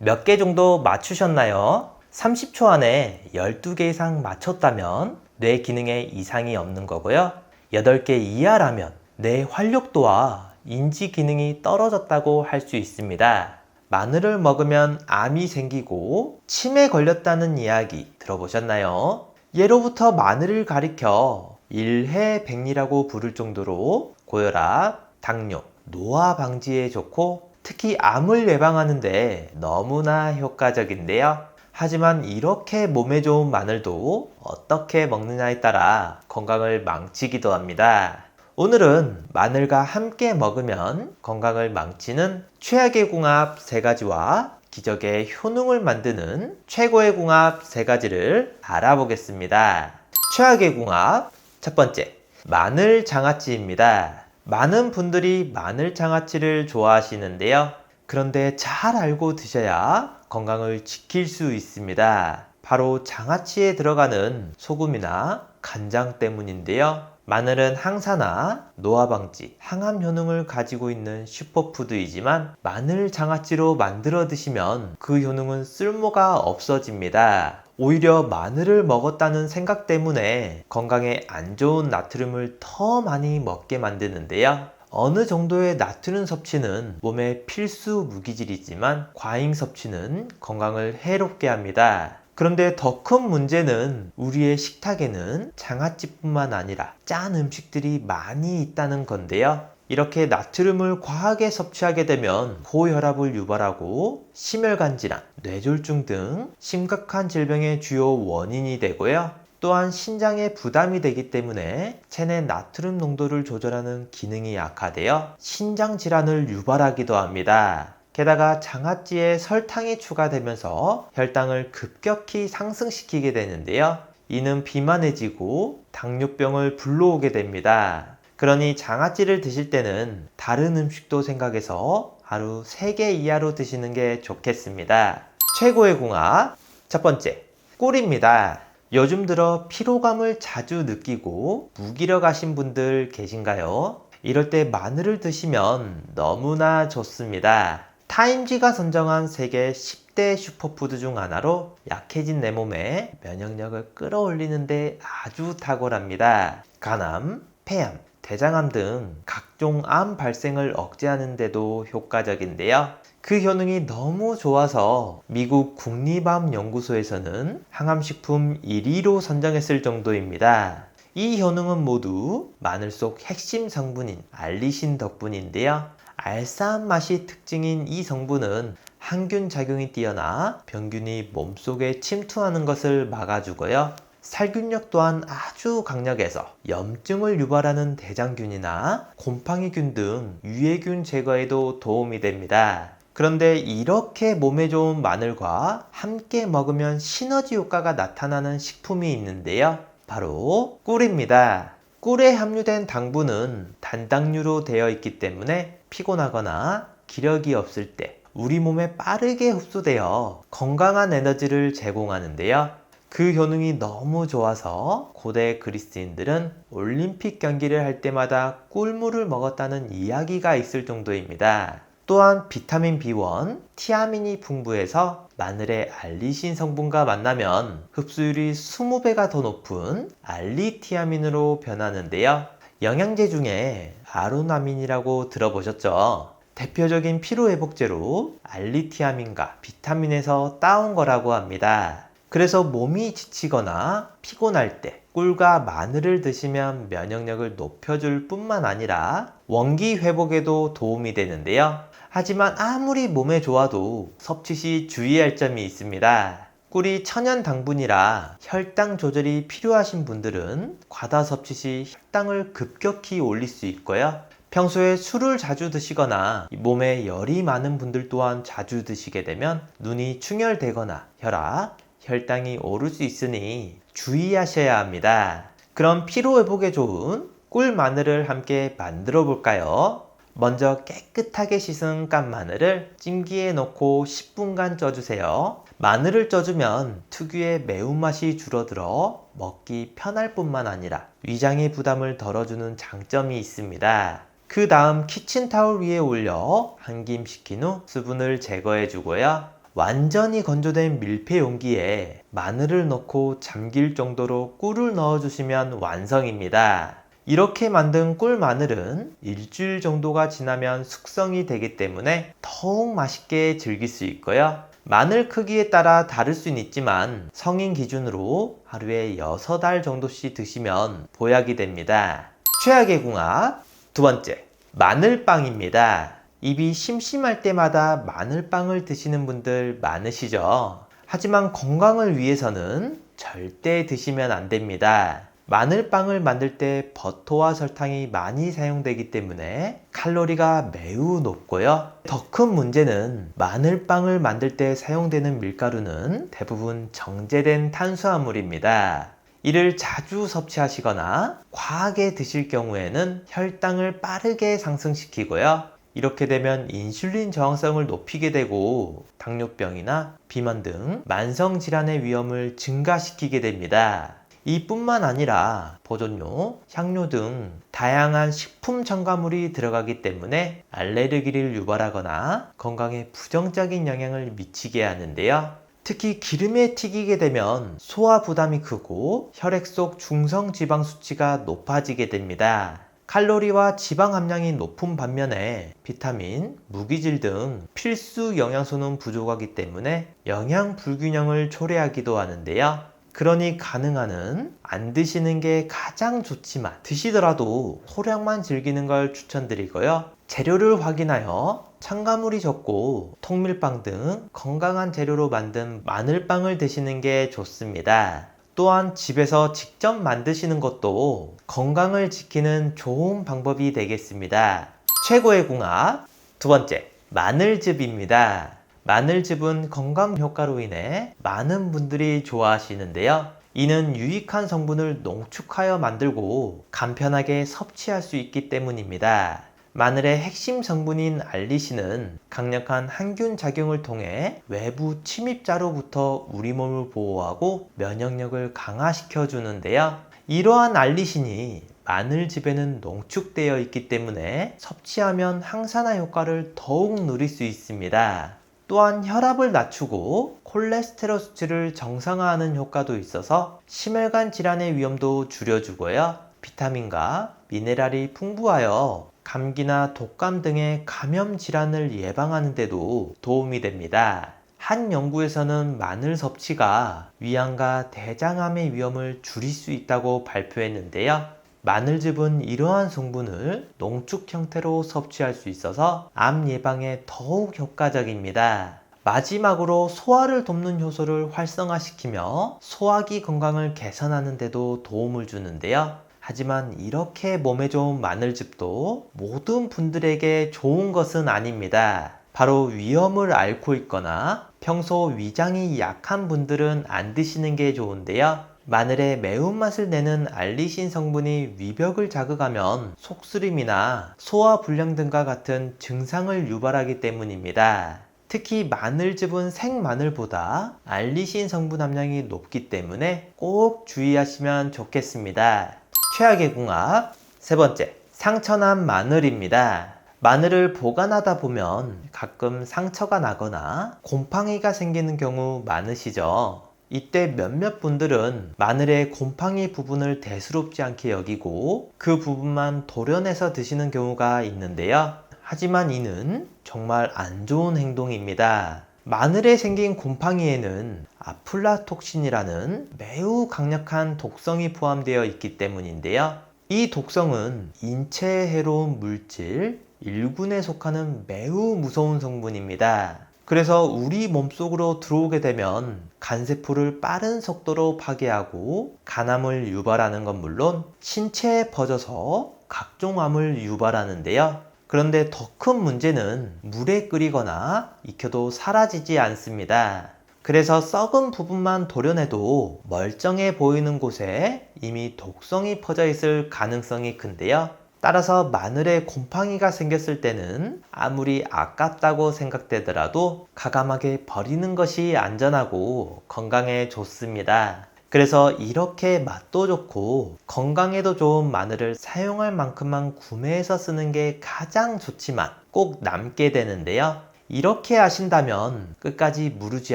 몇 개 정도 맞추셨나요? 30초 안에 12개 이상 맞췄다면 뇌 기능에 이상이 없는 거고요. 8개 이하라면 뇌 활력도와 인지 기능이 떨어졌다고 할 수 있습니다. 마늘을 먹으면 암이 생기고 치매 걸렸다는 이야기 들어보셨나요? 예로부터 마늘을 가리켜 일해백리라고 부를 정도로 고혈압, 당뇨, 노화 방지에 좋고 특히 암을 예방하는데 너무나 효과적인데요. 하지만 이렇게 몸에 좋은 마늘도 어떻게 먹느냐에 따라 건강을 망치기도 합니다. 오늘은 마늘과 함께 먹으면 건강을 망치는 최악의 궁합 3가지와 기적의 효능을 만드는 최고의 궁합 3가지를 알아보겠습니다. 최악의 궁합 첫 번째, 마늘 장아찌입니다. 많은 분들이 마늘 장아찌를 좋아하시는데요. 그런데 잘 알고 드셔야 건강을 지킬 수 있습니다. 바로 장아찌에 들어가는 소금이나 간장 때문인데요. 마늘은 항산화, 노화 방지, 항암 효능을 가지고 있는 슈퍼푸드이지만 마늘 장아찌로 만들어 드시면 그 효능은 쓸모가 없어집니다. 오히려 마늘을 먹었다는 생각 때문에 건강에 안 좋은 나트륨을 더 많이 먹게 만드는데요. 어느 정도의 나트륨 섭취는 몸의 필수 무기질이지만 과잉 섭취는 건강을 해롭게 합니다. 그런데 더 큰 문제는 우리의 식탁에는 장아찌뿐만 아니라 짠 음식들이 많이 있다는 건데요. 이렇게 나트륨을 과하게 섭취하게 되면 고혈압을 유발하고 심혈관 질환, 뇌졸중 등 심각한 질병의 주요 원인이 되고요. 또한 신장에 부담이 되기 때문에 체내 나트륨 농도를 조절하는 기능이 약화되어 신장 질환을 유발하기도 합니다. 게다가 장아찌에 설탕이 추가되면서 혈당을 급격히 상승시키게 되는데요. 이는 비만해지고 당뇨병을 불러오게 됩니다. 그러니 장아찌를 드실 때는 다른 음식도 생각해서 하루 3개 이하로 드시는 게 좋겠습니다. 최고의 궁합 첫 번째, 꿀입니다. 요즘 들어 피로감을 자주 느끼고 무기력하신 분들 계신가요? 이럴 때 마늘을 드시면 너무나 좋습니다. 타임지가 선정한 세계 10대 슈퍼푸드 중 하나로 약해진 내 몸에 면역력을 끌어올리는데 아주 탁월합니다. 간암, 폐암, 대장암 등 각종 암 발생을 억제하는 데도 효과적인데요. 그 효능이 너무 좋아서 미국 국립암연구소에서는 항암식품 1위로 선정했을 정도입니다. 이 효능은 모두 마늘 속 핵심 성분인 알리신 덕분인데요. 알싸한 맛이 특징인 이 성분은 항균 작용이 뛰어나 병균이 몸속에 침투하는 것을 막아주고요. 살균력 또한 아주 강력해서 염증을 유발하는 대장균이나 곰팡이균 등 유해균 제거에도 도움이 됩니다. 그런데 이렇게 몸에 좋은 마늘과 함께 먹으면 시너지 효과가 나타나는 식품이 있는데요. 바로 꿀입니다. 꿀에 함유된 당분은 단당류로 되어 있기 때문에 피곤하거나 기력이 없을 때 우리 몸에 빠르게 흡수되어 건강한 에너지를 제공하는데요. 그 효능이 너무 좋아서 고대 그리스인들은 올림픽 경기를 할 때마다 꿀물을 먹었다는 이야기가 있을 정도입니다. 또한 비타민 B1, 티아민이 풍부해서 마늘의 알리신 성분과 만나면 흡수율이 20배가 더 높은 알리티아민으로 변하는데요. 영양제 중에 아로나민이라고 들어보셨죠? 대표적인 피로회복제로 알리티아민과 비타민에서 따온 거라고 합니다. 그래서 몸이 지치거나 피곤할 때 꿀과 마늘을 드시면 면역력을 높여줄 뿐만 아니라 원기 회복에도 도움이 되는데요. 하지만 아무리 몸에 좋아도 섭취 시 주의할 점이 있습니다. 꿀이 천연 당분이라 혈당 조절이 필요하신 분들은 과다 섭취 시 혈당을 급격히 올릴 수 있고요. 평소에 술을 자주 드시거나 몸에 열이 많은 분들 또한 자주 드시게 되면 눈이 충혈되거나 혈압, 혈당이 오를 수 있으니 주의하셔야 합니다. 그럼 피로회복에 좋은 꿀 마늘을 함께 만들어 볼까요? 먼저 깨끗하게 씻은 깐 마늘을 찜기에 넣고 10분간 쪄주세요. 마늘을 쪄주면 특유의 매운맛이 줄어들어 먹기 편할 뿐만 아니라 위장의 부담을 덜어주는 장점이 있습니다. 그 다음 키친타올 위에 올려 한김 식힌 후 수분을 제거해 주고요. 완전히 건조된 밀폐 용기에 마늘을 넣고 잠길 정도로 꿀을 넣어주시면 완성입니다. 이렇게 만든 꿀 마늘은 일주일 정도가 지나면 숙성이 되기 때문에 더욱 맛있게 즐길 수 있고요. 마늘 크기에 따라 다를 수는 있지만 성인 기준으로 하루에 6알 정도씩 드시면 보약이 됩니다. 최악의 궁합 두 번째, 마늘빵입니다. 입이 심심할 때마다 마늘빵을 드시는 분들 많으시죠? 하지만 건강을 위해서는 절대 드시면 안 됩니다. 마늘빵을 만들 때 버터와 설탕이 많이 사용되기 때문에 칼로리가 매우 높고요. 더 큰 문제는 마늘빵을 만들 때 사용되는 밀가루는 대부분 정제된 탄수화물입니다. 이를 자주 섭취하시거나 과하게 드실 경우에는 혈당을 빠르게 상승시키고요. 이렇게 되면 인슐린 저항성을 높이게 되고 당뇨병이나 비만 등 만성질환의 위험을 증가시키게 됩니다. 이뿐만 아니라 보존료, 향료 등 다양한 식품 첨가물이 들어가기 때문에 알레르기를 유발하거나 건강에 부정적인 영향을 미치게 하는데요. 특히 기름에 튀기게 되면 소화 부담이 크고 혈액 속 중성 지방 수치가 높아지게 됩니다. 칼로리와 지방 함량이 높은 반면에 비타민, 무기질 등 필수 영양소는 부족하기 때문에 영양 불균형을 초래하기도 하는데요. 그러니 가능한 한 안 드시는 게 가장 좋지만 드시더라도 소량만 즐기는 걸 추천드리고요. 재료를 확인하여 첨가물이 적고 통밀빵 등 건강한 재료로 만든 마늘빵을 드시는 게 좋습니다. 또한 집에서 직접 만드시는 것도 건강을 지키는 좋은 방법이 되겠습니다. 최고의 궁합 두 번째, 마늘즙입니다. 마늘즙은 건강 효과로 인해 많은 분들이 좋아하시는데요. 이는 유익한 성분을 농축하여 만들고 간편하게 섭취할 수 있기 때문입니다. 마늘의 핵심 성분인 알리신은 강력한 항균 작용을 통해 외부 침입자로부터 우리 몸을 보호하고 면역력을 강화시켜 주는데요. 이러한 알리신이 마늘즙에는 농축되어 있기 때문에 섭취하면 항산화 효과를 더욱 누릴 수 있습니다. 또한 혈압을 낮추고 콜레스테롤 수치를 정상화하는 효과도 있어서 심혈관 질환의 위험도 줄여주고요. 비타민과 미네랄이 풍부하여 감기나 독감 등의 감염 질환을 예방하는 데도 도움이 됩니다. 한 연구에서는 마늘 섭취가 위암과 대장암의 위험을 줄일 수 있다고 발표했는데요. 마늘즙은 이러한 성분을 농축 형태로 섭취할 수 있어서 암 예방에 더욱 효과적입니다. 마지막으로 소화를 돕는 효소를 활성화시키며 소화기 건강을 개선하는 데도 도움을 주는데요. 하지만 이렇게 몸에 좋은 마늘즙도 모든 분들에게 좋은 것은 아닙니다. 바로 위험을 앓고 있거나 평소 위장이 약한 분들은 안 드시는 게 좋은데요. 마늘의 매운맛을 내는 알리신 성분이 위벽을 자극하면 속쓰림이나 소화불량 등과 같은 증상을 유발하기 때문입니다. 특히 마늘즙은 생마늘보다 알리신 성분 함량이 높기 때문에 꼭 주의하시면 좋겠습니다. 최악의 궁합 세 번째, 상처난 마늘입니다. 마늘을 보관하다 보면 가끔 상처가 나거나 곰팡이가 생기는 경우 많으시죠? 이때 몇몇 분들은 마늘의 곰팡이 부분을 대수롭지 않게 여기고 그 부분만 도려내서 드시는 경우가 있는데요. 하지만 이는 정말 안 좋은 행동입니다. 마늘에 생긴 곰팡이에는 아플라톡신이라는 매우 강력한 독성이 포함되어 있기 때문인데요. 이 독성은 인체에 해로운 물질 1군에 속하는 매우 무서운 성분입니다. 그래서 우리 몸속으로 들어오게 되면 간세포를 빠른 속도로 파괴하고 간암을 유발하는 건 물론 신체에 퍼져서 각종 암을 유발하는데요. 그런데 더 큰 문제는 물에 끓이거나 익혀도 사라지지 않습니다. 그래서 썩은 부분만 도려내도 멀쩡해 보이는 곳에 이미 독성이 퍼져 있을 가능성이 큰데요. 따라서 마늘에 곰팡이가 생겼을 때는 아무리 아깝다고 생각되더라도 과감하게 버리는 것이 안전하고 건강에 좋습니다. 그래서 이렇게 맛도 좋고 건강에도 좋은 마늘을 사용할 만큼만 구매해서 쓰는 게 가장 좋지만 꼭 남게 되는데요. 이렇게 하신다면 끝까지 무르지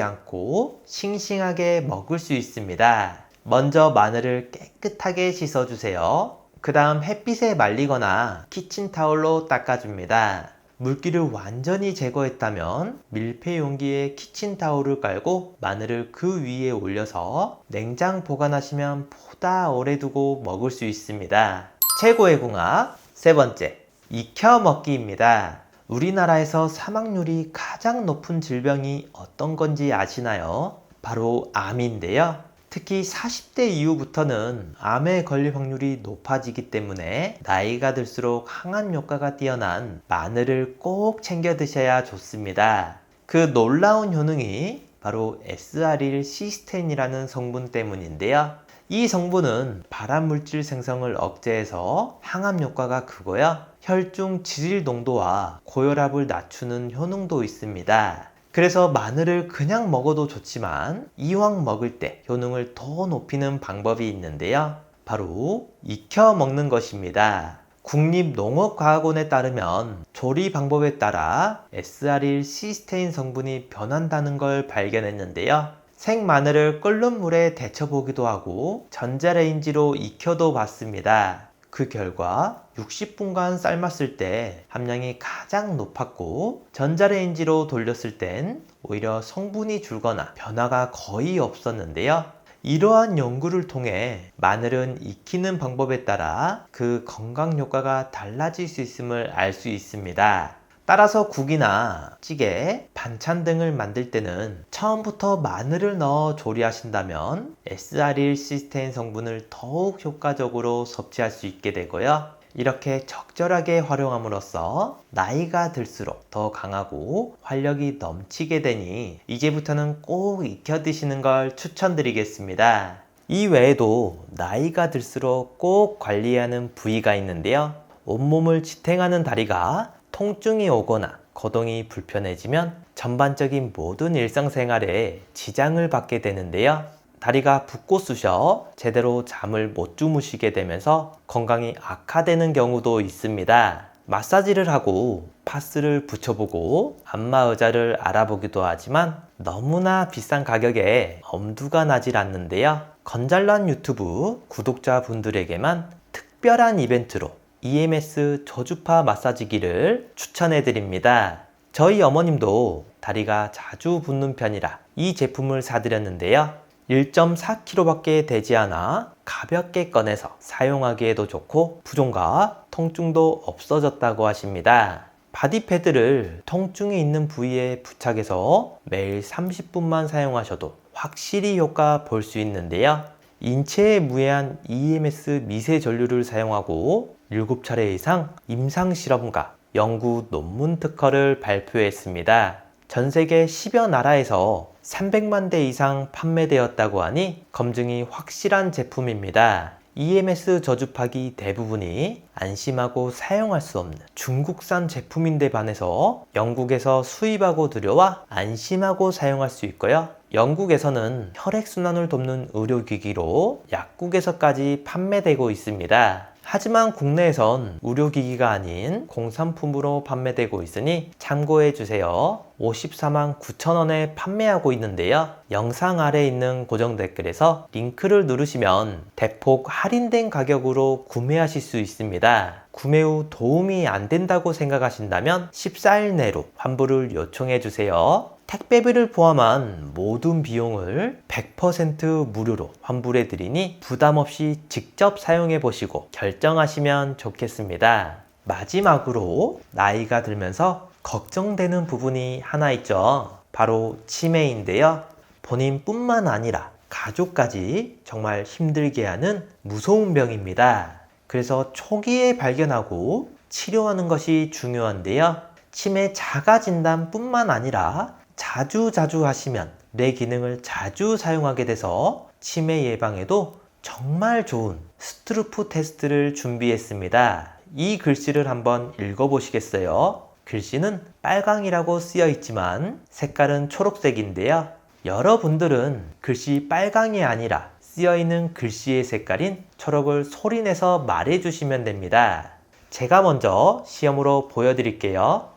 않고 싱싱하게 먹을 수 있습니다. 먼저 마늘을 깨끗하게 씻어주세요. 그 다음 햇빛에 말리거나 키친타올로 닦아줍니다. 물기를 완전히 제거했다면 밀폐 용기에 키친타올을 깔고 마늘을 그 위에 올려서 냉장 보관하시면 보다 오래 두고 먹을 수 있습니다. 최고의 궁합 세 번째, 익혀 먹기입니다. 우리나라에서 사망률이 가장 높은 질병이 어떤 건지 아시나요? 바로 암인데요. 특히 40대 이후부터는 암에 걸릴 확률이 높아지기 때문에 나이가 들수록 항암 효과가 뛰어난 마늘을 꼭 챙겨 드셔야 좋습니다. 그 놀라운 효능이 바로 SR일 시스테인이라는 성분 때문인데요. 이 성분은 발암물질 생성을 억제해서 항암 효과가 크고요. 혈중 지질 농도와 고혈압을 낮추는 효능도 있습니다. 그래서 마늘을 그냥 먹어도 좋지만 이왕 먹을 때 효능을 더 높이는 방법이 있는데요. 바로 익혀 먹는 것입니다. 국립농업과학원에 따르면 조리 방법에 따라 SR일 시스테인 성분이 변한다는 걸 발견했는데요. 생마늘을 끓는 물에 데쳐보기도 하고 전자레인지로 익혀도 봤습니다. 그 결과 60분간 삶았을 때 함량이 가장 높았고 전자레인지로 돌렸을 땐 오히려 성분이 줄거나 변화가 거의 없었는데요. 이러한 연구를 통해 마늘은 익히는 방법에 따라 그 건강 효과가 달라질 수 있음을 알 수 있습니다. 따라서 국이나 찌개, 반찬 등을 만들 때는 처음부터 마늘을 넣어 조리하신다면 SR일 시스테인 성분을 더욱 효과적으로 섭취할 수 있게 되고요. 이렇게 적절하게 활용함으로써 나이가 들수록 더 강하고 활력이 넘치게 되니 이제부터는 꼭 익혀 드시는 걸 추천드리겠습니다. 이 외에도 나이가 들수록 꼭 관리해야 하는 부위가 있는데요. 온몸을 지탱하는 다리가 통증이 오거나 거동이 불편해지면 전반적인 모든 일상생활에 지장을 받게 되는데요. 다리가 붓고 쑤셔 제대로 잠을 못 주무시게 되면서 건강이 악화되는 경우도 있습니다. 마사지를 하고 파스를 붙여보고 안마의자를 알아보기도 하지만 너무나 비싼 가격에 엄두가 나질 않는데요. 건잘란 유튜브 구독자분들에게만 특별한 이벤트로 EMS 저주파 마사지기를 추천해 드립니다. 저희 어머님도 다리가 자주 붓는 편이라 이 제품을 사드렸는데요. 1.4kg 밖에 되지 않아 가볍게 꺼내서 사용하기에도 좋고 부종과 통증도 없어졌다고 하십니다. 바디패드를 통증이 있는 부위에 부착해서 매일 30분만 사용하셔도 확실히 효과 볼 수 있는데요. 인체에 무해한 EMS 미세 전류를 사용하고 7차례 이상 임상 실험과 연구 논문 특허를 발표했습니다. 전 세계 10여 나라에서 300만 대 이상 판매되었다고 하니 검증이 확실한 제품입니다. EMS 저주파기 대부분이 안심하고 사용할 수 없는 중국산 제품인데 반해서 영국에서 수입하고 들여와 안심하고 사용할 수 있고요. 영국에서는 혈액순환을 돕는 의료기기로 약국에서까지 판매되고 있습니다. 하지만 국내에선 의료기기가 아닌 공산품으로 판매되고 있으니 참고해 주세요. 54만 9천원에 판매하고 있는데요. 영상 아래에 있는 고정 댓글에서 링크를 누르시면 대폭 할인된 가격으로 구매하실 수 있습니다. 구매 후 도움이 안 된다고 생각하신다면 14일 내로 환불을 요청해 주세요. 택배비를 포함한 모든 비용을 100% 무료로 환불해 드리니 부담 없이 직접 사용해 보시고 결정하시면 좋겠습니다. 마지막으로 나이가 들면서 걱정되는 부분이 하나 있죠. 바로 치매인데요. 본인뿐만 아니라 가족까지 정말 힘들게 하는 무서운 병입니다. 그래서 초기에 발견하고 치료하는 것이 중요한데요. 치매 자가 진단뿐만 아니라 자주 하시면 뇌 기능을 자주 사용하게 돼서 치매 예방에도 정말 좋은 스트루프 테스트를 준비했습니다. 이 글씨를 한번 읽어보시겠어요? 글씨는 빨강이라고 쓰여 있지만 색깔은 초록색인데요. 여러분들은 글씨 빨강이 아니라 쓰여 있는 글씨의 색깔인 초록을 소리내서 말해주시면 됩니다. 제가 먼저 시험으로 보여드릴게요.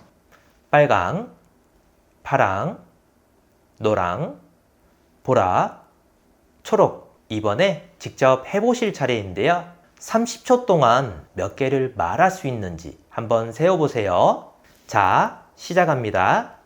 빨강, 파랑, 노랑, 보라, 초록. 이번에 직접 해보실 차례인데요. 30초 동안 몇 개를 말할 수 있는지 한번 세어보세요. 자, 시작합니다.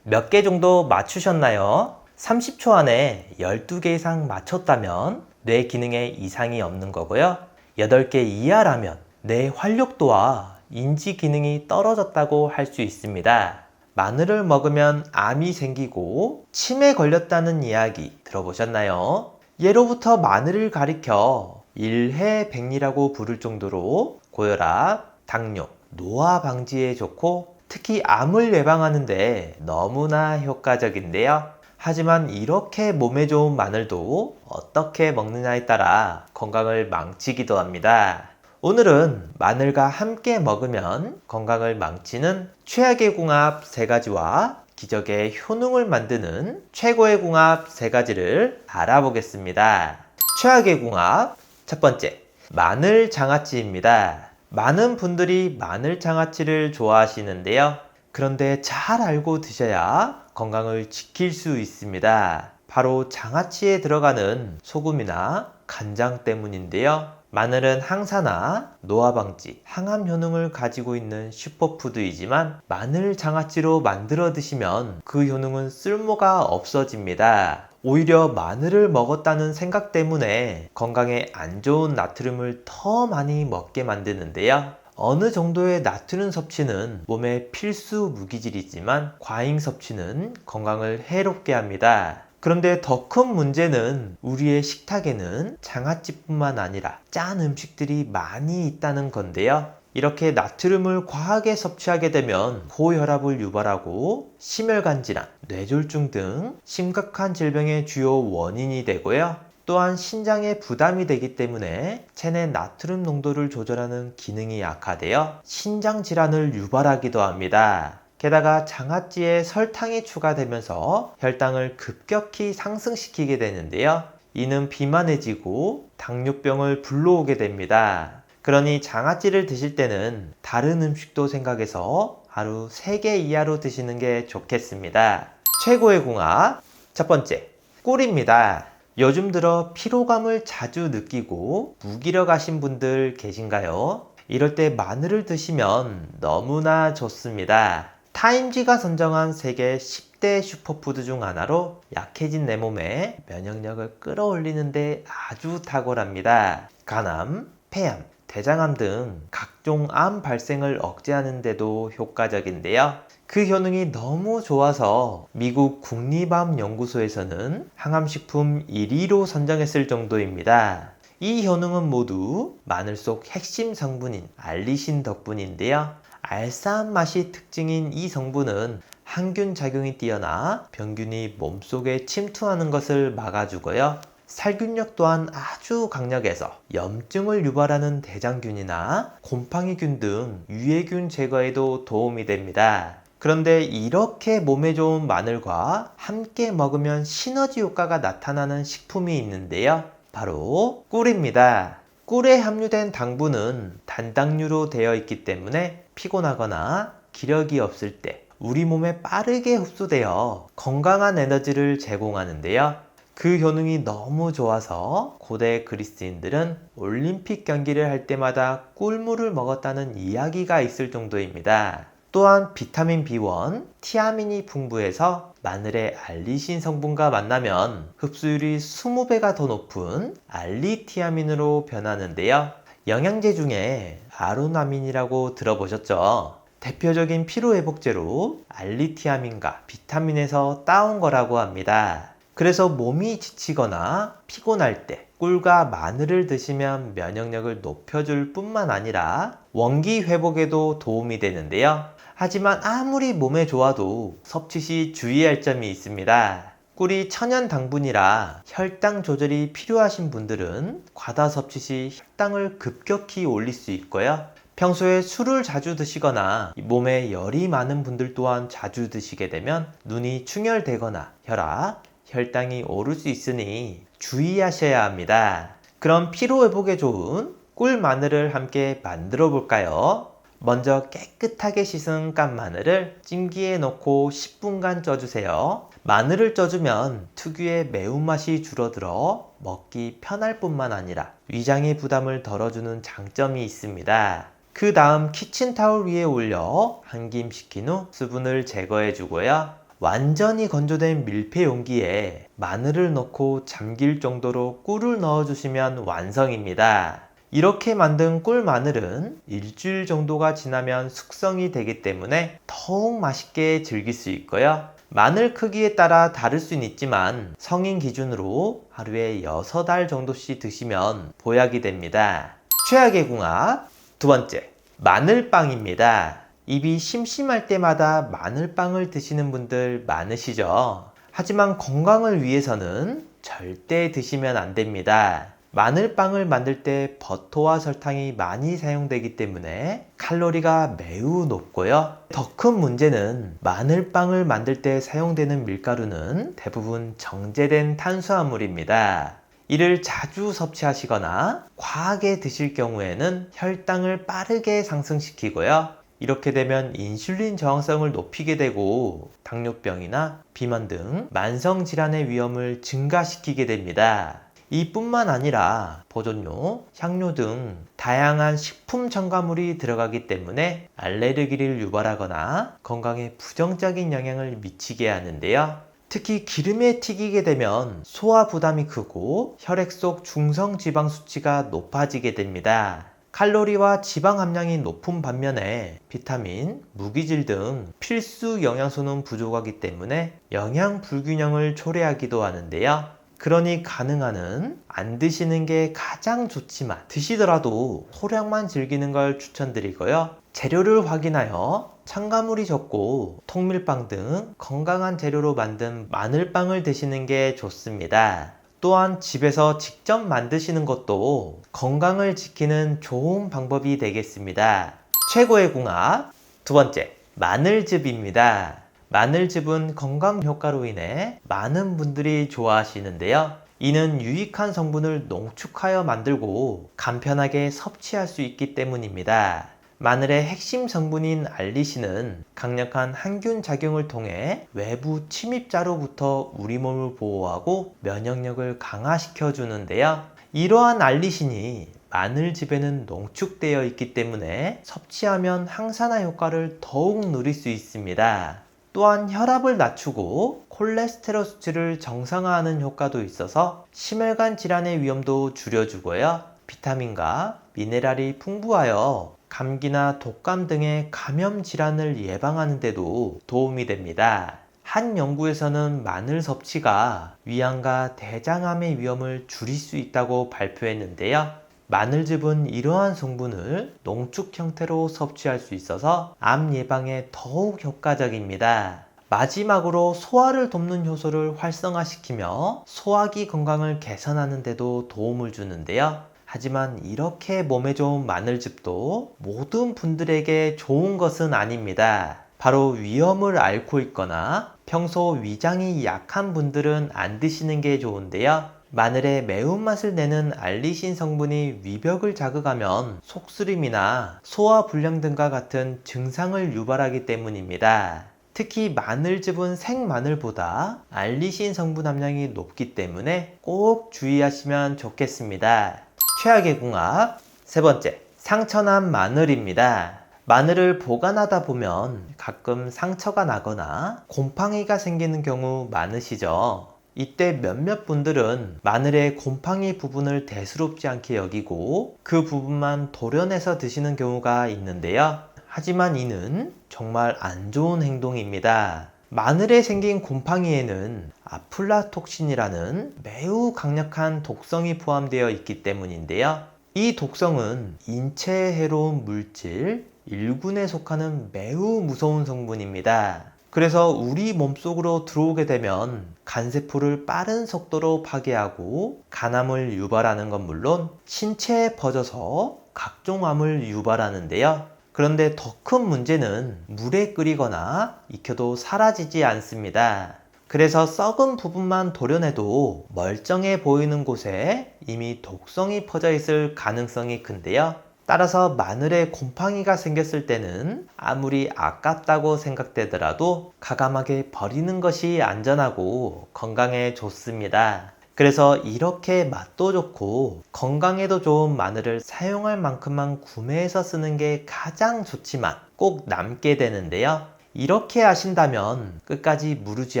몇 개 정도 맞추셨나요? 30초 안에 12개 이상 맞췄다면 뇌 기능에 이상이 없는 거고요. 8개 이하라면 뇌 활력도와 인지 기능이 떨어졌다고 할 수 있습니다. 마늘을 먹으면 암이 생기고 치매 걸렸다는 이야기 들어보셨나요? 예로부터 마늘을 가리켜 일해백리라고 부를 정도로 고혈압, 당뇨, 노화 방지에 좋고 특히 암을 예방하는데 너무나 효과적인데요. 하지만 이렇게 몸에 좋은 마늘도 어떻게 먹느냐에 따라 건강을 망치기도 합니다. 오늘은 마늘과 함께 먹으면 건강을 망치는 최악의 궁합 3가지와 기적의 효능을 만드는 최고의 궁합 3가지를 알아보겠습니다. 최악의 궁합 첫 번째, 마늘 장아찌입니다. 많은 분들이 마늘 장아찌를 좋아하시는데요. 그런데 잘 알고 드셔야 건강을 지킬 수 있습니다. 바로 장아찌에 들어가는 소금이나 간장 때문인데요. 마늘은 항산화, 노화 방지, 항암 효능을 가지고 있는 슈퍼푸드이지만 마늘 장아찌로 만들어 드시면 그 효능은 쓸모가 없어집니다. 오히려 마늘을 먹었다는 생각 때문에 건강에 안 좋은 나트륨을 더 많이 먹게 만드는데요. 어느 정도의 나트륨 섭취는 몸의 필수 무기질이지만 과잉 섭취는 건강을 해롭게 합니다. 그런데 더 큰 문제는 우리의 식탁에는 장아찌뿐만 아니라 짠 음식들이 많이 있다는 건데요. 이렇게 나트륨을 과하게 섭취하게 되면 고혈압을 유발하고 심혈관 질환, 뇌졸중 등 심각한 질병의 주요 원인이 되고요. 또한 신장에 부담이 되기 때문에 체내 나트륨 농도를 조절하는 기능이 약화되어 신장 질환을 유발하기도 합니다. 게다가 장아찌에 설탕이 추가되면서 혈당을 급격히 상승시키게 되는데요. 이는 비만해지고 당뇨병을 불러오게 됩니다. 그러니 장아찌를 드실 때는 다른 음식도 생각해서 하루 3개 이하로 드시는 게 좋겠습니다. 최고의 궁합 첫 번째, 꿀입니다. 요즘 들어 피로감을 자주 느끼고 무기력하신 분들 계신가요? 이럴 때 마늘을 드시면 너무나 좋습니다. 타임지가 선정한 세계 10대 슈퍼푸드 중 하나로 약해진 내 몸에 면역력을 끌어올리는데 아주 탁월합니다. 간암, 폐암, 대장암 등 각종 암 발생을 억제하는 데도 효과적인데요. 그 효능이 너무 좋아서 미국 국립암연구소에서는 항암식품 1위로 선정했을 정도입니다. 이 효능은 모두 마늘 속 핵심 성분인 알리신 덕분인데요. 알싸한 맛이 특징인 이 성분은 항균 작용이 뛰어나 병균이 몸속에 침투하는 것을 막아주고요. 살균력 또한 아주 강력해서 염증을 유발하는 대장균이나 곰팡이균 등 유해균 제거에도 도움이 됩니다. 그런데 이렇게 몸에 좋은 마늘과 함께 먹으면 시너지 효과가 나타나는 식품이 있는데요. 바로 꿀입니다. 꿀에 함유된 당분은 단당류로 되어 있기 때문에 피곤하거나 기력이 없을 때 우리 몸에 빠르게 흡수되어 건강한 에너지를 제공하는데요. 그 효능이 너무 좋아서 고대 그리스인들은 올림픽 경기를 할 때마다 꿀물을 먹었다는 이야기가 있을 정도입니다. 또한 비타민 B1, 티아민이 풍부해서 마늘의 알리신 성분과 만나면 흡수율이 20배가 더 높은 알리티아민으로 변하는데요. 영양제 중에 아로나민이라고 들어보셨죠? 대표적인 피로회복제로 알리티아민과 비타민에서 따온 거라고 합니다. 그래서 몸이 지치거나 피곤할 때 꿀과 마늘을 드시면 면역력을 높여줄 뿐만 아니라 원기 회복에도 도움이 되는데요. 하지만 아무리 몸에 좋아도 섭취 시 주의할 점이 있습니다. 꿀이 천연 당분이라 혈당 조절이 필요하신 분들은 과다 섭취 시 혈당을 급격히 올릴 수 있고요. 평소에 술을 자주 드시거나 몸에 열이 많은 분들 또한 자주 드시게 되면 눈이 충혈되거나 혈압, 혈당이 오를 수 있으니 주의하셔야 합니다. 그럼 피로회복에 좋은 꿀 마늘을 함께 만들어 볼까요? 먼저 깨끗하게 씻은 깐 마늘을 찜기에 넣고 10분간 쪄주세요. 마늘을 쪄주면 특유의 매운맛이 줄어들어 먹기 편할 뿐만 아니라 위장의 부담을 덜어주는 장점이 있습니다. 그 다음 키친타올 위에 올려 한김 식힌 후 수분을 제거해 주고요. 완전히 건조된 밀폐 용기에 마늘을 넣고 잠길 정도로 꿀을 넣어주시면 완성입니다. 이렇게 만든 꿀 마늘은 일주일 정도가 지나면 숙성이 되기 때문에 더욱 맛있게 즐길 수 있고요. 마늘 크기에 따라 다를 수는 있지만 성인 기준으로 하루에 6알 정도씩 드시면 보약이 됩니다. 최악의 궁합 두 번째, 마늘빵입니다. 입이 심심할 때마다 마늘빵을 드시는 분들 많으시죠? 하지만 건강을 위해서는 절대 드시면 안 됩니다. 마늘빵을 만들 때 버터와 설탕이 많이 사용되기 때문에 칼로리가 매우 높고요. 더 큰 문제는 마늘빵을 만들 때 사용되는 밀가루는 대부분 정제된 탄수화물입니다. 이를 자주 섭취하시거나 과하게 드실 경우에는 혈당을 빠르게 상승시키고요. 이렇게 되면 인슐린 저항성을 높이게 되고 당뇨병이나 비만 등 만성질환의 위험을 증가시키게 됩니다. 이뿐만 아니라 보존료, 향료 등 다양한 식품 첨가물이 들어가기 때문에 알레르기를 유발하거나 건강에 부정적인 영향을 미치게 하는데요. 특히 기름에 튀기게 되면 소화 부담이 크고 혈액 속 중성 지방 수치가 높아지게 됩니다. 칼로리와 지방 함량이 높은 반면에 비타민, 무기질 등 필수 영양소는 부족하기 때문에 영양 불균형을 초래하기도 하는데요. 그러니 가능한 한 안 드시는 게 가장 좋지만 드시더라도 소량만 즐기는 걸 추천드리고요. 재료를 확인하여 첨가물이 적고 통밀빵 등 건강한 재료로 만든 마늘빵을 드시는 게 좋습니다. 또한 집에서 직접 만드시는 것도 건강을 지키는 좋은 방법이 되겠습니다. 최고의 궁합 두 번째, 마늘즙입니다. 마늘즙은 건강 효과로 인해 많은 분들이 좋아하시는데요. 이는 유익한 성분을 농축하여 만들고 간편하게 섭취할 수 있기 때문입니다. 마늘의 핵심 성분인 알리신은 강력한 항균 작용을 통해 외부 침입자로부터 우리 몸을 보호하고 면역력을 강화시켜 주는데요. 이러한 알리신이 마늘즙에는 농축되어 있기 때문에 섭취하면 항산화 효과를 더욱 누릴 수 있습니다. 또한 혈압을 낮추고 콜레스테롤 수치를 정상화하는 효과도 있어서 심혈관 질환의 위험도 줄여주고요. 비타민과 미네랄이 풍부하여 감기나 독감 등의 감염 질환을 예방하는 데도 도움이 됩니다. 한 연구에서는 마늘 섭취가 위암과 대장암의 위험을 줄일 수 있다고 발표했는데요. 마늘즙은 이러한 성분을 농축 형태로 섭취할 수 있어서 암 예방에 더욱 효과적입니다. 마지막으로 소화를 돕는 효소를 활성화시키며 소화기 건강을 개선하는 데도 도움을 주는데요. 하지만 이렇게 몸에 좋은 마늘즙도 모든 분들에게 좋은 것은 아닙니다. 바로 위험을 앓고 있거나 평소 위장이 약한 분들은 안 드시는 게 좋은데요. 마늘의 매운맛을 내는 알리신 성분이 위벽을 자극하면 속쓰림이나 소화불량 등과 같은 증상을 유발하기 때문입니다. 특히 마늘즙은 생마늘보다 알리신 성분 함량이 높기 때문에 꼭 주의하시면 좋겠습니다. 최악의 궁합 세 번째, 상처난 마늘입니다. 마늘을 보관하다 보면 가끔 상처가 나거나 곰팡이가 생기는 경우 많으시죠? 이때 몇몇 분들은 마늘의 곰팡이 부분을 대수롭지 않게 여기고 그 부분만 도려내서 드시는 경우가 있는데요. 하지만 이는 정말 안 좋은 행동입니다. 마늘에 생긴 곰팡이에는 아플라톡신이라는 매우 강력한 독성이 포함되어 있기 때문인데요. 이 독성은 인체에 해로운 물질 1군에 속하는 매우 무서운 성분입니다. 그래서 우리 몸속으로 들어오게 되면 간세포를 빠른 속도로 파괴하고 간암을 유발하는 건 물론 신체에 퍼져서 각종 암을 유발하는데요. 그런데 더 큰 문제는 물에 끓이거나 익혀도 사라지지 않습니다. 그래서 썩은 부분만 도려내도 멀쩡해 보이는 곳에 이미 독성이 퍼져 있을 가능성이 큰데요. 따라서 마늘에 곰팡이가 생겼을 때는 아무리 아깝다고 생각되더라도 과감하게 버리는 것이 안전하고 건강에 좋습니다. 그래서 이렇게 맛도 좋고 건강에도 좋은 마늘을 사용할 만큼만 구매해서 쓰는 게 가장 좋지만 꼭 남게 되는데요. 이렇게 하신다면 끝까지 무르지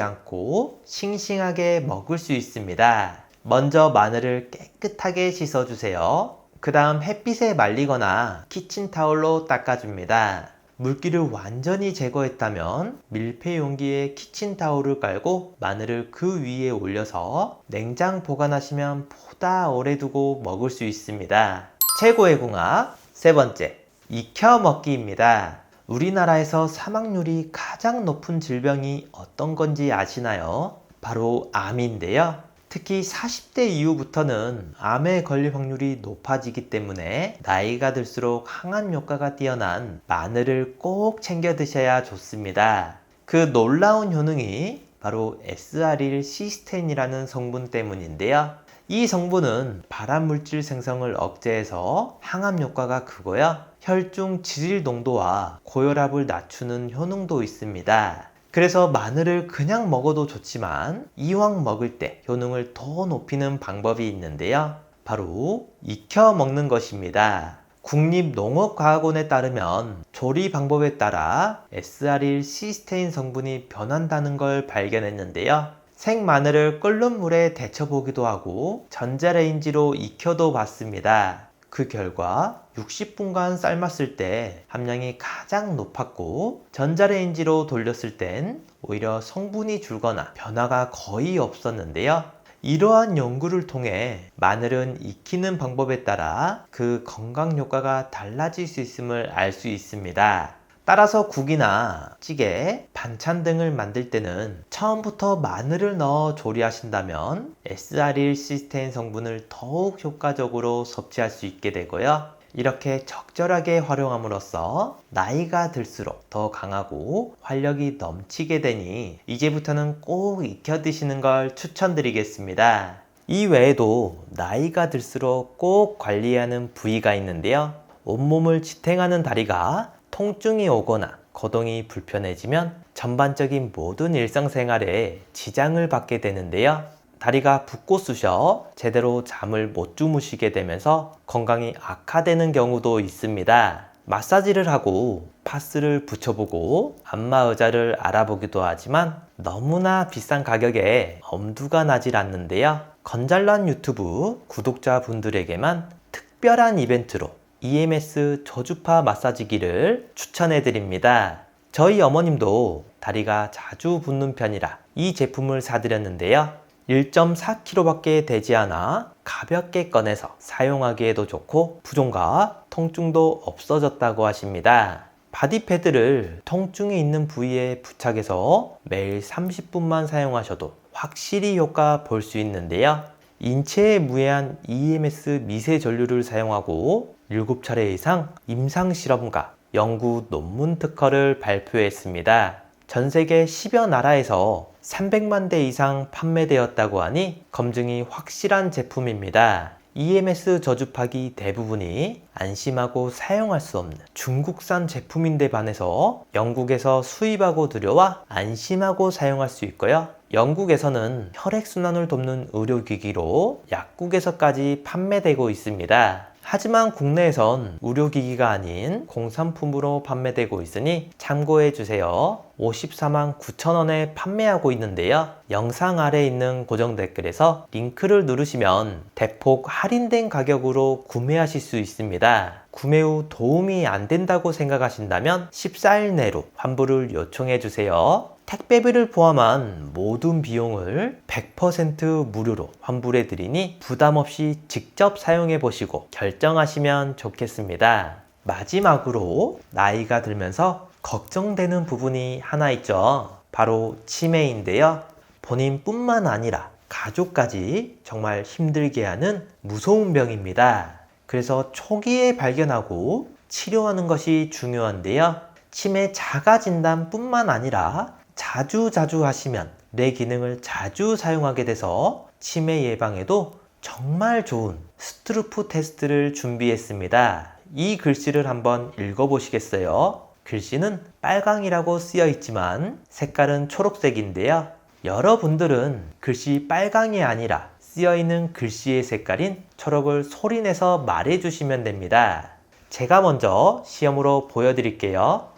않고 싱싱하게 먹을 수 있습니다. 먼저 마늘을 깨끗하게 씻어주세요. 그 다음 햇빛에 말리거나 키친타올로 닦아줍니다. 물기를 완전히 제거했다면 밀폐 용기에 키친타올을 깔고 마늘을 그 위에 올려서 냉장 보관하시면 보다 오래 두고 먹을 수 있습니다. 최고의 궁합 세 번째, 익혀 먹기입니다. 우리나라에서 사망률이 가장 높은 질병이 어떤 건지 아시나요? 바로 암인데요. 특히 40대 이후부터는 암에 걸릴 확률이 높아지기 때문에 나이가 들수록 항암 효과가 뛰어난 마늘을 꼭 챙겨 드셔야 좋습니다. 그 놀라운 효능이 바로 SR일 시스테인이라는 성분 때문인데요. 이 성분은 발암물질 생성을 억제해서 항암 효과가 크고요. 혈중 질일 농도와 고혈압을 낮추는 효능도 있습니다. 그래서 마늘을 그냥 먹어도 좋지만 이왕 먹을 때 효능을 더 높이는 방법이 있는데요. 바로 익혀 먹는 것입니다. 국립농업과학원에 따르면 조리 방법에 따라 SR일 시스테인 성분이 변한다는 걸 발견했는데요. 생마늘을 끓는 물에 데쳐보기도 하고 전자레인지로 익혀도 봤습니다. 그 결과 60분간 삶았을 때 함량이 가장 높았고 전자레인지로 돌렸을 땐 오히려 성분이 줄거나 변화가 거의 없었는데요. 이러한 연구를 통해 마늘은 익히는 방법에 따라 그 건강 효과가 달라질 수 있음을 알 수 있습니다. 따라서 국이나 찌개, 반찬 등을 만들 때는 처음부터 마늘을 넣어 조리하신다면 SR일 시스테인 성분을 더욱 효과적으로 섭취할 수 있게 되고요. 이렇게 적절하게 활용함으로써 나이가 들수록 더 강하고 활력이 넘치게 되니 이제부터는 꼭 익혀 드시는 걸 추천드리겠습니다. 이 외에도 나이가 들수록 꼭 관리해야 하는 부위가 있는데요. 온몸을 지탱하는 다리가 통증이 오거나 거동이 불편해지면 전반적인 모든 일상생활에 지장을 받게 되는데요. 다리가 붓고 쑤셔 제대로 잠을 못 주무시게 되면서 건강이 악화되는 경우도 있습니다. 마사지를 하고 파스를 붙여보고 안마의자를 알아보기도 하지만 너무나 비싼 가격에 엄두가 나질 않는데요. 건잘란 유튜브 구독자분들에게만 특별한 이벤트로 EMS 저주파 마사지기를 추천해 드립니다. 저희 어머님도 다리가 자주 붓는 편이라 이 제품을 사드렸는데요. 1.4kg밖에 되지 않아 가볍게 꺼내서 사용하기에도 좋고 부종과 통증도 없어졌다고 하십니다. 바디패드를 통증이 있는 부위에 부착해서 매일 30분만 사용하셔도 확실히 효과 볼 수 있는데요. 인체에 무해한 EMS 미세 전류를 사용하고 7차례 이상 임상 실험과 연구 논문 특허를 발표했습니다. 전 세계 10여 나라에서 300만 대 이상 판매되었다고 하니 검증이 확실한 제품입니다. EMS 저주파기 대부분이 안심하고 사용할 수 없는 중국산 제품인데 반해서 영국에서 수입하고 들여와 안심하고 사용할 수 있고요. 영국에서는 혈액순환을 돕는 의료기기로 약국에서까지 판매되고 있습니다. 하지만 국내에선 의료기기가 아닌 공산품으로 판매되고 있으니 참고해 주세요. 54만 9천 원에 판매하고 있는데요. 영상 아래에 있는 고정 댓글에서 링크를 누르시면 대폭 할인된 가격으로 구매하실 수 있습니다. 구매 후 도움이 안 된다고 생각하신다면 14일 내로 환불을 요청해 주세요. 택배비를 포함한 모든 비용을 100% 무료로 환불해 드리니 부담 없이 직접 사용해 보시고 결정하시면 좋겠습니다. 마지막으로 나이가 들면서 걱정되는 부분이 하나 있죠. 바로 치매인데요. 본인뿐만 아니라 가족까지 정말 힘들게 하는 무서운 병입니다. 그래서 초기에 발견하고 치료하는 것이 중요한데요. 치매 자가 진단뿐만 아니라 자주 하시면 뇌 기능을 자주 사용하게 돼서 치매 예방에도 정말 좋은 스트루프 테스트를 준비했습니다. 이 글씨를 한번 읽어보시겠어요? 글씨는 빨강이라고 쓰여 있지만 색깔은 초록색인데요. 여러분들은 글씨 빨강이 아니라 쓰여 있는 글씨의 색깔인 초록을 소리내서 말해주시면 됩니다. 제가 먼저 시험으로 보여드릴게요.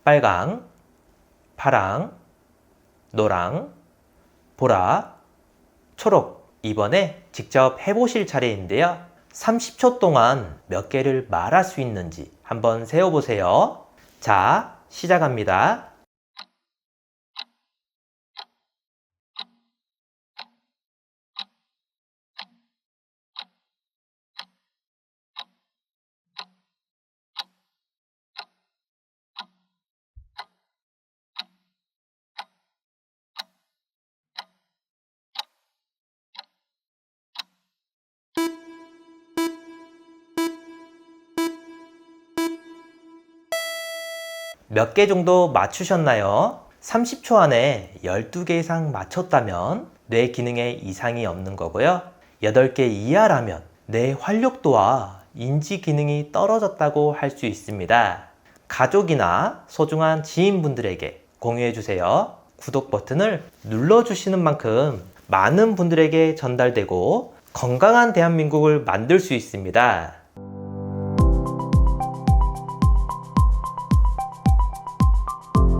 빨강, 파랑, 노랑, 보라, 초록. 이번에 직접 해보실 차례인데요. 30초 동안 몇 개를 말할 수 있는지 한번 세어보세요. 자, 시작합니다. 몇 개 정도 맞추셨나요? 30초 안에 12개 이상 맞췄다면 뇌 기능에 이상이 없는 거고요. 8개 이하라면 뇌 활력도와 인지 기능이 떨어졌다고 할 수 있습니다. 가족이나 소중한 지인분들에게 공유해 주세요. 구독 버튼을 눌러주시는 만큼 많은 분들에게 전달되고 건강한 대한민국을 만들 수 있습니다.